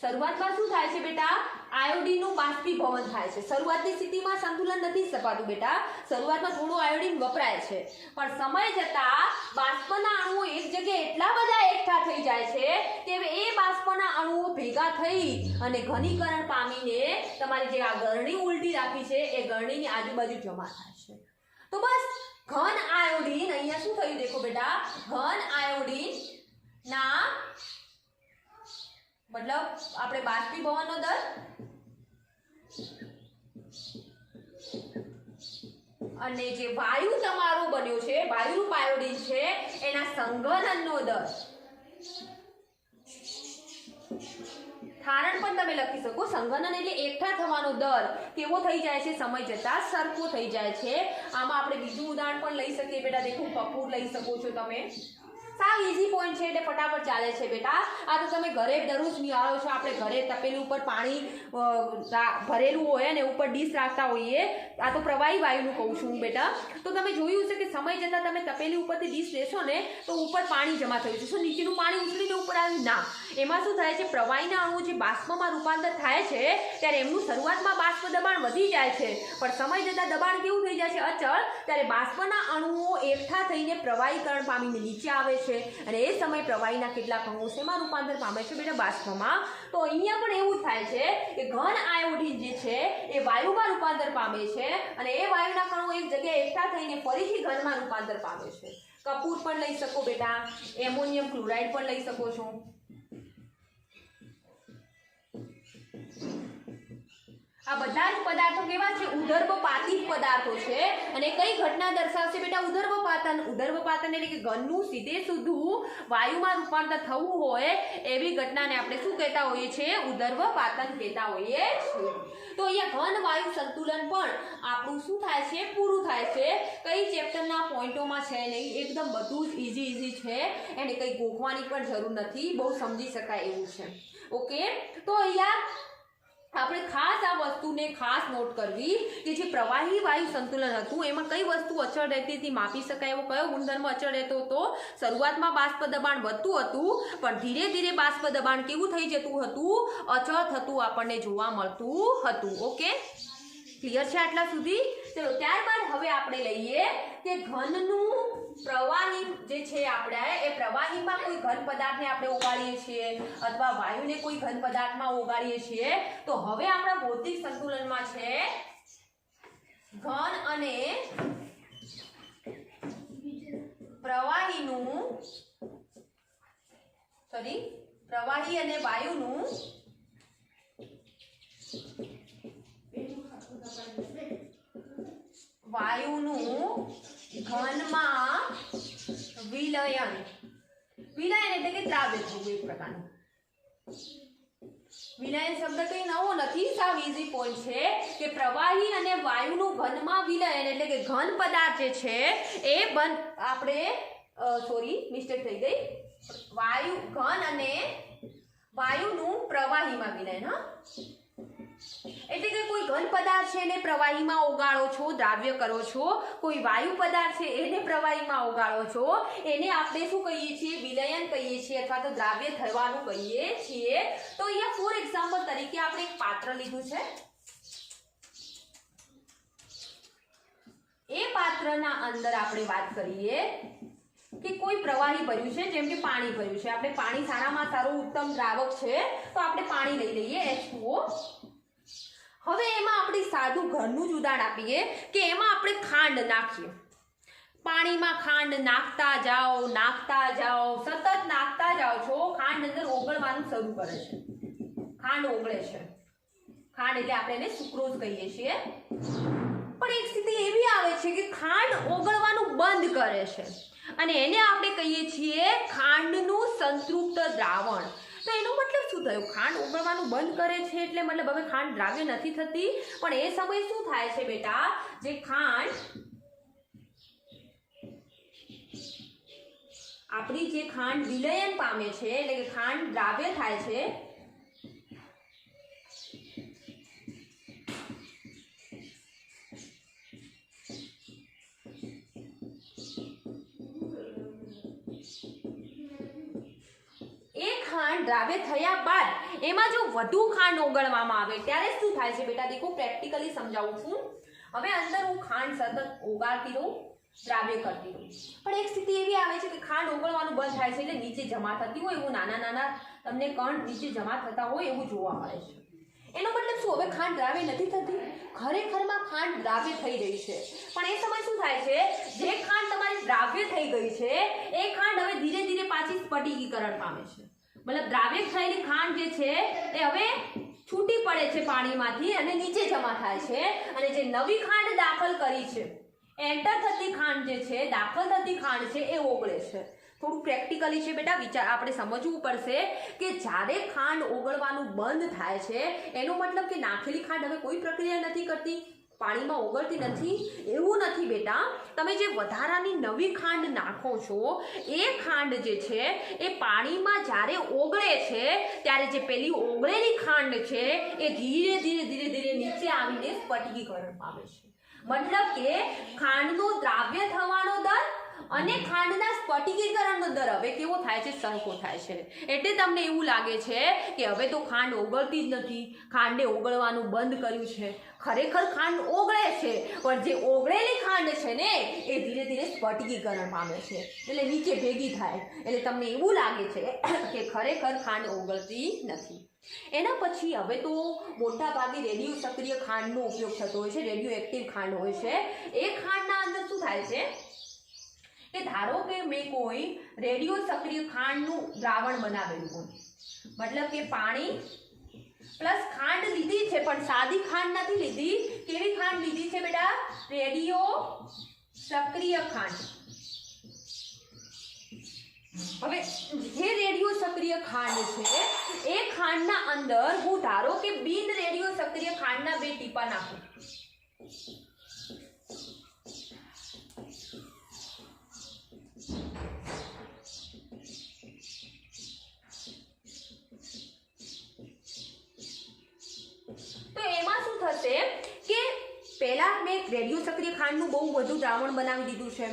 શરૂઆતમાં શું થાય છે બેટા? આયોડીનનું બાષ્પીભવન થાય છે. શરૂઆતની સ્થિતિમાં સંતુલન નથી સ્થપાતું બેટા. શરૂઆતમાં થોડું આયોડીન વપરાય છે, પણ સમય જતા બાષ્પના અણુઓ એક જગ્યાએ એટલા બધા એકઠા થઈ જાય છે કે એ બાષ્પના અણુઓ ભેગા થઈ અને ઘનીકરણ પામીને તમારી જે આ ગરણી ઉલટી રાખી છે એ ગરણીની આજુબાજુ જમા થાય છે. તો બસ ઘન આયોડીન અહીંયા શું થયું દેખો બેટા? ઘન આયોડીન ના मतलब આપણે બાષ્પીભવનનો દર અને જે વાયુ તમારો બન્યો છે, વાયુરૂપ આયોડીન છે, એના સંઘનનનો દર. ઠારણ પણ તમે લખી શકો. સંઘનન એટલે એકઠા થવાનો દર કેવો થઈ જાય છે? સમય જતા સરખો થઈ જાય છે. આમાં આપણે બીજું ઉદાહરણ પણ લઈ શકીએ બેટા. દેખો કપૂર લઈ શકો છો તમે. સાવ ઈઝી પોઈન્ટ છે એટલે ફટાફટ ચાલે છે બેટા. આ તો તમે ઘરે દરરોજ નિહાળો છો. આપણે ઘરે તપેલું ઉપર પાણી ભરેલું હોય અને ઉપર ડીશ રાખતા હોઈએ. આ તો પ્રવાહી વાયુનું કહું છું બેટા. તો તમે જોયું છે કે સમય જતાં તમે તપેલી ઉપરથી ડીશ લેશો ને તો ઉપર પાણી જમા થયું છે. શું નીચેનું પાણી ઉછળીને ઉપર આવ્યું? ના. એમાં શું થાય છે? પ્રવાહીના અણુઓ જે બાષ્પમાં રૂપાંતર થાય છે ત્યારે એમનું શરૂઆતમાં બાષ્પ દબાણ વધી જાય છે, પણ સમય જતાં દબાણ કેવું થઈ જાય છે? અચળ. ત્યારે બાષ્પના અણુઓ એકઠા થઈને પ્રવાહીકરણ પામીને નીચે આવે છે અને એ સમય પ્રવાહીના કેટલાક અણુઓ શેમાં રૂપાંતર પામે છે બેટા? બાષ્પમાં. તો અહીંયા પણ એવું થાય છે કે ઘન આયોડીન જે છે એ વાયુમાં રૂપાંતર પામે છે અને એ વાયુના કણો એક જગ્યાએ એકઠા થઈને ફરીથી ઘનમાં રૂપાંતર પામે છે. કપૂર પણ લઈ શકો બેટા. એમોનિયમ ક્લોરાઇડ પણ લઈ શકો છો. આ બધા જ પદાર્થો કેવા છે? ઉદર્ભપાતી પદાર્થો છે. અને કઈ ઘટના દર્શાવશે બેટા? ઉદર્ભપાતન. ઉદર્ભપાતન એટલે કે ઘનનું સીધે સીધું વાયુમાં રૂપાંતર થવું હોય એવી ઘટનાને આપણે શું કહેતા હોઈએ છીએ? ઉદર્ભપાતન કહેતા હોઈએ છીએ. તો અહીંયા ઘન વાયુ સંતુલન પણ આપણું શું થાય છે? પૂરું થાય છે. કઈ ચેપ્ટરના પોઈન્ટોમાં છે નહીં, એકદમ બધું જ ઈઝી છે. એને કંઈ ગોખવાની પણ જરૂર નથી, બહુ સમજી શકાય એવું છે. ઓકે, તો અહીંયા આપણે ખાસ આ વસ્તુને ખાસ નોટ કરવી કે જે પ્રવાહી વાયુ સંતુલન હતું એમાં કઈ વસ્તુ અચળ રહેતી હતી, માપી શકાય એવો કયો ગુણધર્મ અચળ રહેતો હતો? શરૂઆતમાં બાષ્પ દબાણ વધતું હતું, પણ ધીરે ધીરે બાષ્પ દબાણ કેવું થઈ જતું હતું? અચળ થતું આપણને જોવા મળતું હતું. ઓકે, ક્લિયર છે આટલા સુધી? ચલો ત્યારબાદ હવે આપણે લઈએ કે ઘનનું પ્રવાહી જે છે આપણે એ પ્રવાહીમાં કોઈ ઘન પદાર્થને આપણે ઓગાળીએ છીએ અથવા વાયુને કોઈ ઘન પદાર્થમાં ઓગાળીએ છીએ તો હવે આપણા ભૌતિક સંતુલનમાં છે ઘન અને પ્રવાહી અને વાયુનું ઘનમાં વિલયન એટલે કે દ્રાવ્ય થવું એક પ્રકારનું. વિલયન શબ્દ કઈ નવો નથી, સાવ ઈઝી પોઈન્ટ છે કે પ્રવાહી અને વાયુનું ઘનમાં વિલયન એટલે કે ઘન પદાર્થ જે છે એ મિસ્ટેક થઈ ગઈ, ઘન અને વાયુનું પ્રવાહીમાં વિલયન. એટલે કે કોઈ ઘન પદાર્થ છે એને પ્રવાહીમાં ઓગાળો છો, દ્રાવ્ય કરો છો, કોઈ વાયુ પદાર્થ છે એને પ્રવાહીમાં ઓગાળો છો, એને આપણે શું કહીએ છીએ? વિલયન કહીએ છીએ અથવા તો દ્રાવ્ય થવાનું કહીએ છીએ. તો અહીંયા ફોર એક્ઝામ્પલ તરીકે આપણે એક પાત્ર લીધું છે. એ પાત્રના અંદર આપણે વાત કરીએ કે કોઈ પ્રવાહી ભર્યું છે, જેમ કે પાણી ભર્યું છે. આપણે પાણી સારામાં સારું ઉત્તમ દ્રાવક છે તો આપણે પાણી લઈ લઈએ H2O. હવે એમાં આપણે સાદું ઘરનું જ ઉદાહરણ આપીએ કે એમાં આપણે ખાંડ નાખીએ. પાણીમાં ખાંડ નાખતા જાઓ, સતત નાખતા જાઓ છો. ખાંડ અંદર ઓગળવાનું શરૂ કરે છે, ખાંડ ઓગળે છે. ખાંડ એટલે આપણે એને સુક્રોઝ કહીએ છીએ. પણ એક સ્થિતિ એવી આવે છે કે ખાંડ ઓગળવાનું બંધ કરે છે અને એને આપણે કહીએ છીએ ખાંડનું સંતૃપ્ત દ્રાવણ. તો એનો મતલબ શું થયો? ખાંડ ઓગળવાનું બંધ કરે છે એટલે મતલબ હવે ખાંડ દ્રાવ્ય નથી થતી. પણ એ સમયે શું થાય છે બેટા? જે ખાંડ વિલયન પામે છે એટલે કે ખાંડ દ્રાવ્ય થાય છે, ખાંડ દ્રાવ્ય થયા બાદ એમાં જો વધુ ખાંડ ઓગળવામાં આવે ત્યારે શું થાય છે બેટા? દેખો, પ્રેક્ટિકલી સમજાવું છું. હવે અંદર હું ખાંડ સતત ઓગાળતી રહું, દ્રાવ્ય કરતી રહું. પણ એક સ્થિતિ એવી આવે છે કે ખાંડ ઓગળવાનું બંધ થાય છે એટલે નીચે જમા થતી હોય એવું નાના તમને કણ નીચે જમા થતા હોય એવું જોવા મળે છે. એનો મતલબ શું? હવે ખાંડ દ્રાવ્ય નથી થતી, ખરેખરમાં ખાંડ દ્રાવ્ય થઈ રહી છે. પણ એ સમય શું થાય છે? જે ખાંડ તમારી દ્રાવ્ય થઈ ગઈ છે એ ખાંડ હવે ધીરે ધીરે પાછી સ્ફટિકીકરણ પામે છે. મતલબ દ્રાવ્ય થયેલી ખાંડ જે છે એ હવે છૂટી પડે છે પાણીમાંથી અને નીચે જમા થાય છે. અને જે નવી ખાંડ દાખલ કરી છે, એન્ટર થતી ખાંડ જે છે, દાખલ થતી ખાંડ છે એ ઓગળે છે. થોડું પ્રેક્ટિકલી છે બેટા, આપણે સમજવું પડશે કે જ્યારે ખાંડ ઓગળવાનું બંધ થાય છે એનો મતલબ કે નાખેલી ખાંડ હવે કોઈ પ્રક્રિયા નથી કરતી, પાણીમાં ઓગળતી નથી એવું નથી બેટા. તમે જે વધારાની નવી ખાંડ નાખો છો એ ખાંડ જે છે એ પાણીમાં જ્યારે ઓગળે છે ત્યારે જે પેલી ઓગળેલી ખાંડ છે એ ધીરે ધીરે નીચે આવીને સ્ફટિકીકરણ પામે છે. મતલબ કે ખાંડનો દ્રાવ્ય થવાનો દર અને ખાંડના સ્ફટિકીકરણનો દર હવે કેવો થાય છે? સરખો થાય છે. એટલે તમને એવું લાગે છે કે હવે તો ખાંડ ઓગળતી જ નથી, ખાંડે ઓગળવાનું બંધ કર્યું છે. ખરેખર ખાંડ ઓગળે છે પણ જે ઓગળેલી ખાંડ છે ને એ ધીરે ધીરે સ્ફટિકીકરણ પામે છે એટલે નીચે ભેગી થાય. એટલે તમને એવું લાગે છે કે ખરેખર ખાંડ ઓગળતી નથી. એના પછી હવે તો મોટા ભાગે રેડિયો સક્રિય ખાંડનો ઉપયોગ થતો હોય છે, રેડિયો એક્ટિવ ખાંડ હોય છે. એ ખાંડના અંદર શું થાય છે કે ધારો કે મેં કોઈ રેડિયો સક્રિય ખાંડનું દ્રાવણ બનાવેલું હોય, મતલબ કે પાણી પ્લસ ખાંડ લીધી છે પણ સાદી ખાંડ નથી લીધી. કેવી ખાંડ લીધી છે બેટા? રેડિયો સક્રિય ખાંડ. હવે જે રેડિયો સક્રિય ખાંડ છે એ ખાંડના અંદર હું ધારો કે બિન રેડિયો સક્રિય ખાંડના 2 ટીપા નાખું. કે પહેલા મેં રેડિયો સક્રિય ખાંડનું બહુ બધું દ્રાવણ બનાવી દીધું છે,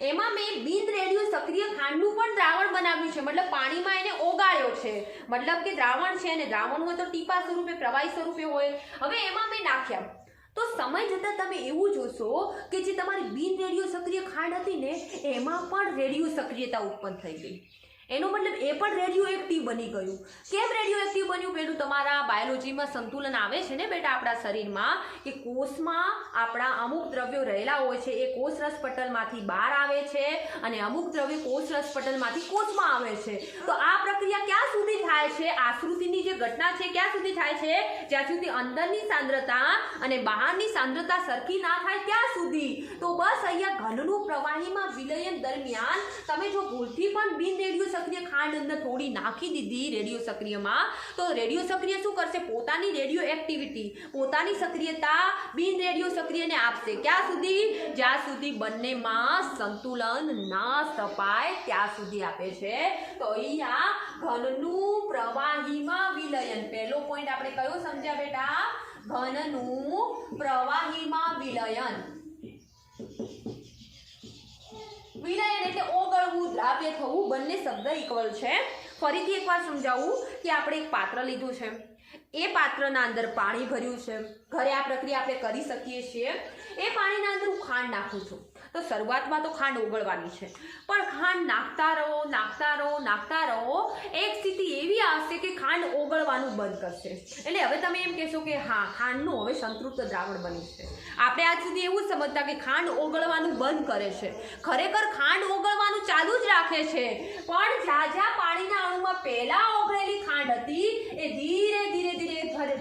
એમાં મેં બિન રેડિયો સક્રિય ખાંડનું પણ દ્રાવણ બનાવ્યું છે. મતલબ પાણીમાં એને ઓગાળ્યો છે, મતલબ કે દ્રાવણ છે અને દ્રાવણ હોય તો ટીપા સ્વરૂપે, પ્રવાહી સ્વરૂપે હોય. હવે એમાં મેં નાખ્યા તો સમય જતાં તમે એવું જોશો કે જે તમારી બિન રેડિયો સક્રિય ખાંડ હતી ને એમાં પણ રેડિયો સક્રિયતા ઉત્પન્ન થઈ ગઈ. એનો મતલબ એ પણ રેડિયો એક્ટિવ બની ગયું. કેમ રેડિયો એક્ટિવ બન્યું? પેલું તમારા બાયોલોજીમાં સંતુલન આવે છે ને બેટા આપણા શરીરમાં, કે કોષમાં આપણા અમુક દ્રવ્યો રહેલા હોય છે, એ કોષ રસપટલમાંથી બહાર આવે છે અને અમુક દ્રવ્યો કોષ રસપટલમાંથી કોષમાં આવે છે. તો આ પ્રક્રિયા ક્યાં સુધી થાય છે? આશ્રુતિની જે ઘટના છે ક્યાં સુધી થાય છે? જ્યાં સુધી અંદરની સાંદ્રતા અને બહારની સાંદ્રતા સરખી ના થાય ત્યાં સુધી. તો બસ અહીંયા ઘનનું પ્રવાહીમાં વિલયન દરમિયાન તમે જો ભૂલથી પણ બિન રેડિયો સક્રિય ખાંડ અંદર થોડી નાખી દીધી રેડિયો સક્રિયમાં, તો રેડિયો સક્રિય શું કરશે? પોતાની રેડિયો એક્ટિવિટી, પોતાની સક્રિયતા બિન રેડિયો સક્રિયને આપશે. ક્યાં સુધી? જ્યાં સુધી બંનેમાં સંતુલન ના સ્થપાય ત્યાં સુધી આપે છે. તો અહીંયા ઘનનું પ્રવાહીમાં વિલયન, પહેલો પોઈન્ટ આપણે કયો સમજ્યા બેટા? ઘનનું પ્રવાહીમાં વિલયન. વિલયન એટલે ઓગળવું, દ્રાવ્ય થવું, બંને શબ્દ ઇક્વલ છે. ફરીથી એકવાર સમજાવું કે આપણે એક પાત્ર લીધું છે, એ પાત્રના અંદર પાણી ભર્યું છે. ઘરે આ પ્રક્રિયા આપણે કરી શકીએ છીએ. એ પાણીના અંદર હું ખાંડ નાખું છું, તો શરૂઆતમાં તો ખાંડ ઓગળવાની છે, પણ ખાંડ નાખતા રહો, એક સ્થિતિ એવી આવશે કે ખાંડ ઓગળવાનું બંધ કરશે. એટલે હવે તમે એમ કહેશો કે હા, ખાંડનું હવે સંતૃપ્ત દ્રાવણ બન્યું છે. આપણે આજ સુધી એવું જ સમજતા કે ખાંડ ઓગળવાનું બંધ કરે છે. ખરેખર ખાંડ ઓગળવાનું ચાલુ જ રાખે છે, પણ જ્યાં પાણીના અણુમાં પહેલા ઓગળેલી ખાંડ હતી એ ધીરે ધીરે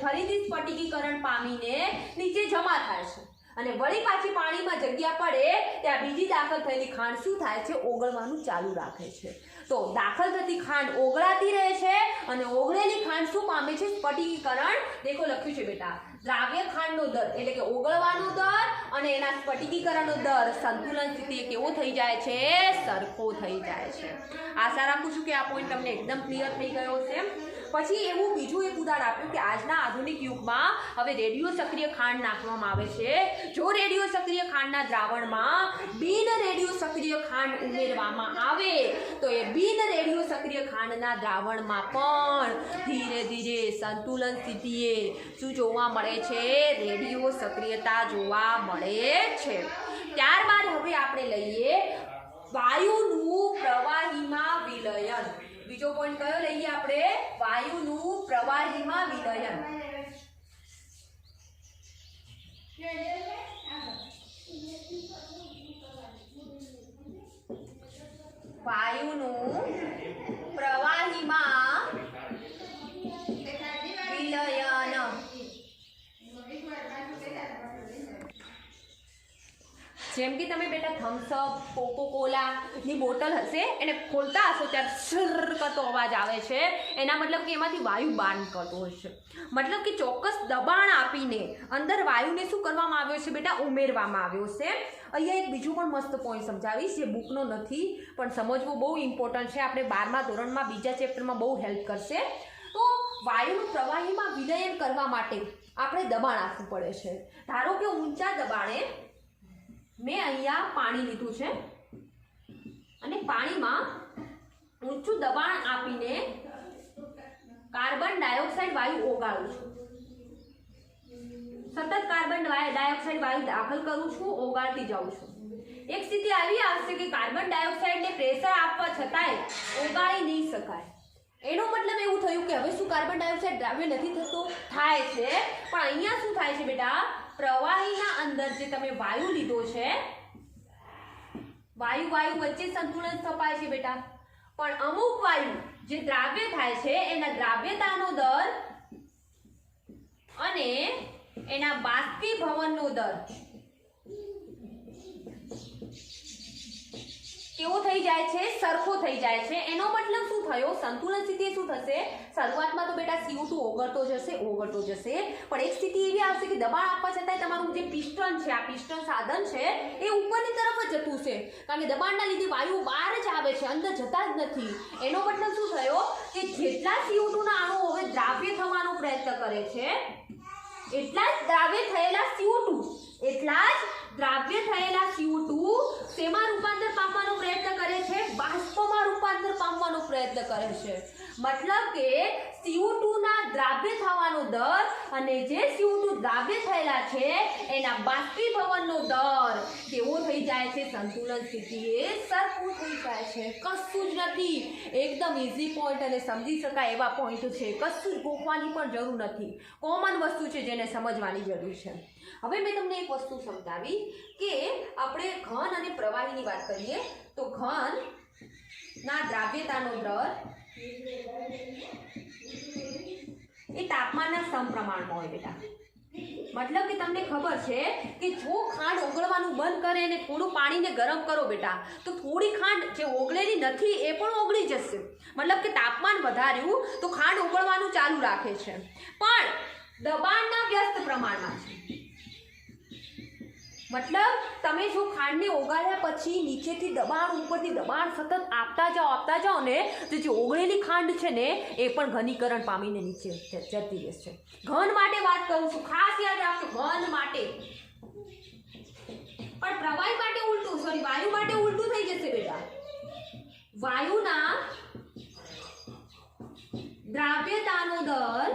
ફરીથી સ્ફટિકીકરણ પામીને નીચે જમા થાય છે, અને વળી પાછી પાણીમાં જગ્યા પડે ત્યાં બીજી દાખલ થયેલી ખાંડ શું થાય છે? ઓગળવાનું ચાલુ રાખે છે. તો દાખલ થતી ખાંડ ઓગળાતી રહે છે અને ઓગળેલી ખાંડ શું પામે છે? સ્ફટિકીકરણ. દેખો લખ્યું છે બેટા, દ્રાવ્ય ખાંડનો દર એટલે કે ઓગળવાનો દર અને એના સ્ફટિકીકરણનો દર સંતુલન સ્થિતિએ કેવો થઈ જાય છે? સરખો થઈ જાય છે. આશા રાખું છું કે આ પોઈન્ટ તમને એકદમ ક્લિયર થઈ ગયો છે. પછી એવું બીજું એક ઉદાહરણ આપ્યું કે આજના આધુનિક યુગમાં હવે રેડિયો સક્રિય ખાંડ નાખવામાં આવે છે. જો રેડિયો સક્રિય ખાંડના દ્રાવણમાં બિન રેડિયો સક્રિય ખાંડ ઉમેરવામાં આવે તો એ બિન રેડિયો સક્રિય ખાંડના દ્રાવણમાં પણ ધીરે ધીરે સંતુલન સ્થિતિએ શું જોવા મળે છે? રેડિયો સક્રિયતા જોવા મળે છે. ત્યારબાદ હવે આપણે લઈએ વાયુનું પ્રવાહીમાં વિલયન. બીજો પોઈન્ટ કયો લઈએ આપણે? વાયુનું પ્રવાહીમાં વિલયન. વાયુનું પ્રવાહીમાં વિલયન. જેમ કે તમે બેટા થમ્સઅપ, કોકોકોલાની બોટલ હશે, એને ખોલતા હશો ત્યારે સર કરતો અવાજ આવે છે. એના મતલબ કે એમાંથી વાયુ બહાર નીકળતો હશે. મતલબ કે ચોક્કસ દબાણ આપીને અંદર વાયુને શું કરવામાં આવ્યો છે બેટા? ઉમેરવામાં આવ્યો છે. અહીંયા એક બીજું પણ મસ્ત પોઈન્ટ સમજાવીશ, જે બુકનો નથી પણ સમજવું બહુ ઇમ્પોર્ટન્ટ છે. આપણે 12મા ધોરણમાં બીજા ચેપ્ટરમાં બહુ હેલ્પ કરશે. તો વાયુનું પ્રવાહીમાં વિલયન કરવા માટે આપણે દબાણ આપવું પડે છે. ધારો કે ઊંચા દબાણે મેં અહીંયા પાણી લીધું છે અને પાણીમાં ઊંચું દબાણ આપીને કાર્બન ડાયોક્સાઇડ વાયુ ઓગાળું છું. સતત કાર્બન ડાયોક્સાઇડ વાયુ દાખલ કરું છું, ઓગાળતી જાઉં છું. એક સ્થિતિ આવી આવશે કે કાર્બન ડાયોક્સાઇડને પ્રેશર આપવા છતાંય ઓગાળી નહીં શકાય. એનો મતલબ એવું થયું કે હવે શું કાર્બન ડાયોક્સાઇડ દ્રાવ્ય નથી થતો? થાય છે, પણ અહીંયા શું થાય છે બેટા? પ્રવાહીના અંદર જે તમે વાયુ લીધો છે, વાયુ વચ્ચે સંતુલન સ્થપાય છે બેટા, પણ અમુક વાયુ જે દ્રાવ્ય થાય છે એના દ્રાવ્યતાનો દર અને એના બાષ્પીભવનનો દર કેવો થઈ જાય છે? સરખો થઈ જાય છે. એનો મતલબ શું થયો? સંતુલન સ્થિતિએ શું થશે? શરૂઆતમાં તો બેટા CO2 ઓગળતો જશે, પણ એક સ્થિતિ એવી આવશે કે દબાણ આપવા છતાંય તમારું જે પિસ્ટન છે, આ પિસ્ટન સાધન છે એ ઉપરની તરફ જ જતું છે, કારણ કે દબાણના લીધે વાયુ બહાર જ આવે છે, અંદર જતા જ નથી. એનો મતલબ શું થયો કે જેટલા CO2 ના અણુઓ હવે દ્રાવ્ય થવાનો પ્રયત્ન કરે છે, એટલા જ દ્રાવ્ય થયેલા CO2 શેમાં રૂપાંતર પામવાનો પ્રયત્ન કરે છે? બાષ્પમાં રૂપાંતર પામવાનો પ્રયત્ન કરે છે। મતલબ કે CO2 ના દ્રાવ્ય થવાનો દર અને જે CO2 દ્રાવ્ય થયેલા છે એના બાષ્પીભવનનો દર કેવો થઈ જાય છે, સંતુલન સ્થિતિએ સરખું થઈ જાય છે। કશું જ નથી, એકદમ ઇઝી પોઈન્ટ અને સમજી શકાય એવા પોઈન્ટ છે, કશું જ ગોખવાની પણ જરૂર નથી, કોમન વસ્તુ છે જેને સમજવાની જરૂર છે। હવે મેં તમને એક વસ્તુ સમજાવી કે આપણે ઘન અને પ્રવાહીની વાત કરીએ તો ઘન ના દ્રાવ્યતાનો દર એ તાપમાનના સમપ્રમાણમાં હોય બેટા। મતલબ કે તમને ખબર છે કે જો ખાંડ ઓગળવાનું બંધ કરે અને થોડું પાણીને ગરમ કરો બેટા તો થોડી ખાંડ જે ઓગળેલી નથી એ પણ ઓગળી જશે। મતલબ કે તાપમાન વધાર્યું તો ખાંડ ઓગળવાનું ચાલુ રાખે છે, પણ દબાણના વ્યસ્ત પ્રમાણમાં છે। મતલબ તમે જો ખાંડને ઓગાળ્યા પછી નીચેથી દબાણ ઉપરથી દબાણ સતત આપતા જાઓ ને તો જે ઓગળેલી ખાંડ છે ને એ પણ ઘનીકરણ પામીને નીચે જતી રહેશે। ઘન માટે વાત કરું છું, ખાસ યાદ રાખજો, ઘન માટે। પણ પ્રવાહી માટે ઉલટું, સોરી વાયુ માટે ઉલટું થઈ જશે બેટા। વાયુના દ્રાવ્યતાનો દર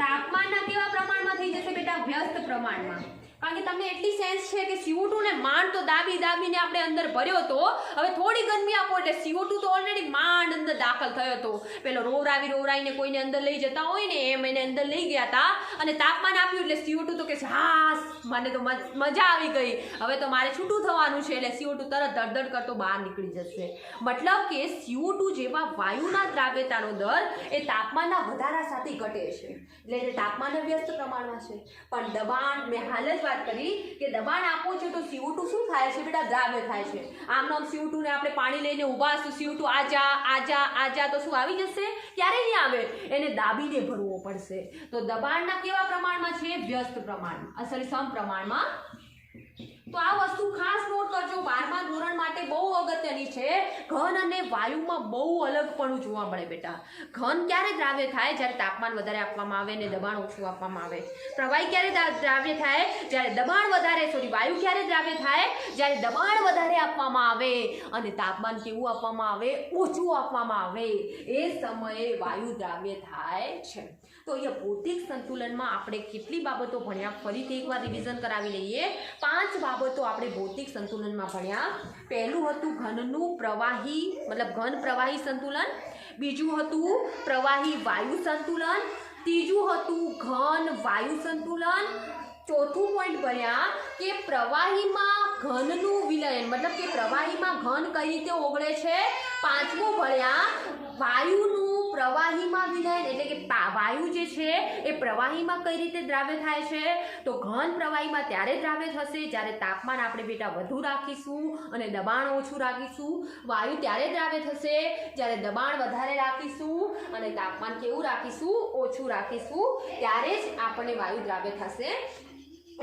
તાપમાનના કેવા પ્રમાણમાં થઈ જશે બેટા? વ્યસ્ત પ્રમાણમાં। કારણ કે તમને એટલી સેન્સ છે કે CO2 ને માંડ તો દાબીને આપણે અંદર ભર્યો હતો, હવે થોડી ગરમી આપો એટલે CO2 તો ઓલરેડી માંડ અંદર દાખલ થયો હતો। પેલો રોવરાવીને કોઈને અંદર લઈ જતા હોય ને એમ એને અંદર લઈ ગયા હતા અને તાપમાન આપ્યું એટલે CO2 તો કે છે હાસ મને તો મજા આવી ગઈ, હવે તો મારે છૂટું થવાનું છે, એટલે CO2 તરત ધડધડ કરતો બહાર નીકળી જશે। મતલબ કે CO2 જેવા વાયુના દ્રાવ્યતાનો દર એ તાપમાનના વધારા સાથે ઘટે છે, એટલે તાપમાનના વ્યસ્ત પ્રમાણમાં છે। પણ દબાણ મેં હાલ જ વાત કરી કે દબાણ આપો છો તો CO2 શું થાય છે બેટા? દ્રાવ્ય થાય છે। આમ CO2 ને આપણે પાણી લઈને ઊભા હશું, CO2 આજા તો શું આવી જશે? ક્યારે નહીં આવે, એને દાબીને ભરવો પડશે। તો દબાણના કેવા પ્રમાણમાં છે? વ્યસ્ત પ્રમાણમાં, સોરી સમપ્રમાણમાં। તો આ વસ્તુ ખાસ નોટ કરજો, 12મા ધોરણ માટે બહુ અગત્યની છે। ઘન અને વાયુમાં બહુ અલગપણું જોવા મળે બેટા। ઘન ક્યારે દ્રાવ્ય થાય? જ્યારે તાપમાન વધારે આપવામાં આવે ને દબાણ ઓછું આપવામાં આવે। પ્રવાહી ક્યારે દ્રાવ્ય થાય? જ્યારે દબાણ વધારે, સોરી વાયુ ક્યારે દ્રાવ્ય થાય? જ્યારે દબાણ વધારે આપવામાં આવે અને તાપમાન કેવું આપવામાં આવે? ઓછું આપવામાં આવે, એ સમયે વાયુ દ્રાવ્ય થાય છે। તો અહીંયા ભૌતિક સંતુલનમાં આપણે કેટલી બાબતો ભણ્યા? ફરીથી એકવાર રિવિઝન કરાવી લઈએ। 5 બાબતો આપણે ભૌતિક સંતુલનમાં ભણ્યા। પહેલું હતું ઘનનું પ્રવાહી મતલબ ઘન પ્રવાહી સંતુલન, બીજું હતું પ્રવાહી વાયુ સંતુલન, ત્રીજું હતું ઘન વાયુ સંતુલન, ચોથું પોઈન્ટ ભણ્યા કે પ્રવાહીમાં ઘનનું વિલયન મતલબ કે પ્રવાહીમાં ઘન કઈ રીતે ઓગળે છે। પાંચમું ભણ્યા વાયુનું પ્રવાહીમાં વિલયન એટલે કે વાયુ જે છે એ પ્રવાહીમાં કઈ રીતે દ્રાવ્ય થાય છે। તો ઘન પ્રવાહીમાં ત્યારે દ્રાવ્ય થશે જ્યારે તાપમાન આપણે બેટા વધુ રાખીશું અને દબાણ ઓછું રાખીશું। વાયુ ત્યારે દ્રાવ્ય થશે જ્યારે દબાણ વધારે રાખીશું અને તાપમાન કેવું રાખીશું? ઓછું રાખીશું, ત્યારે જ આપણને વાયુ દ્રાવ્ય થશે।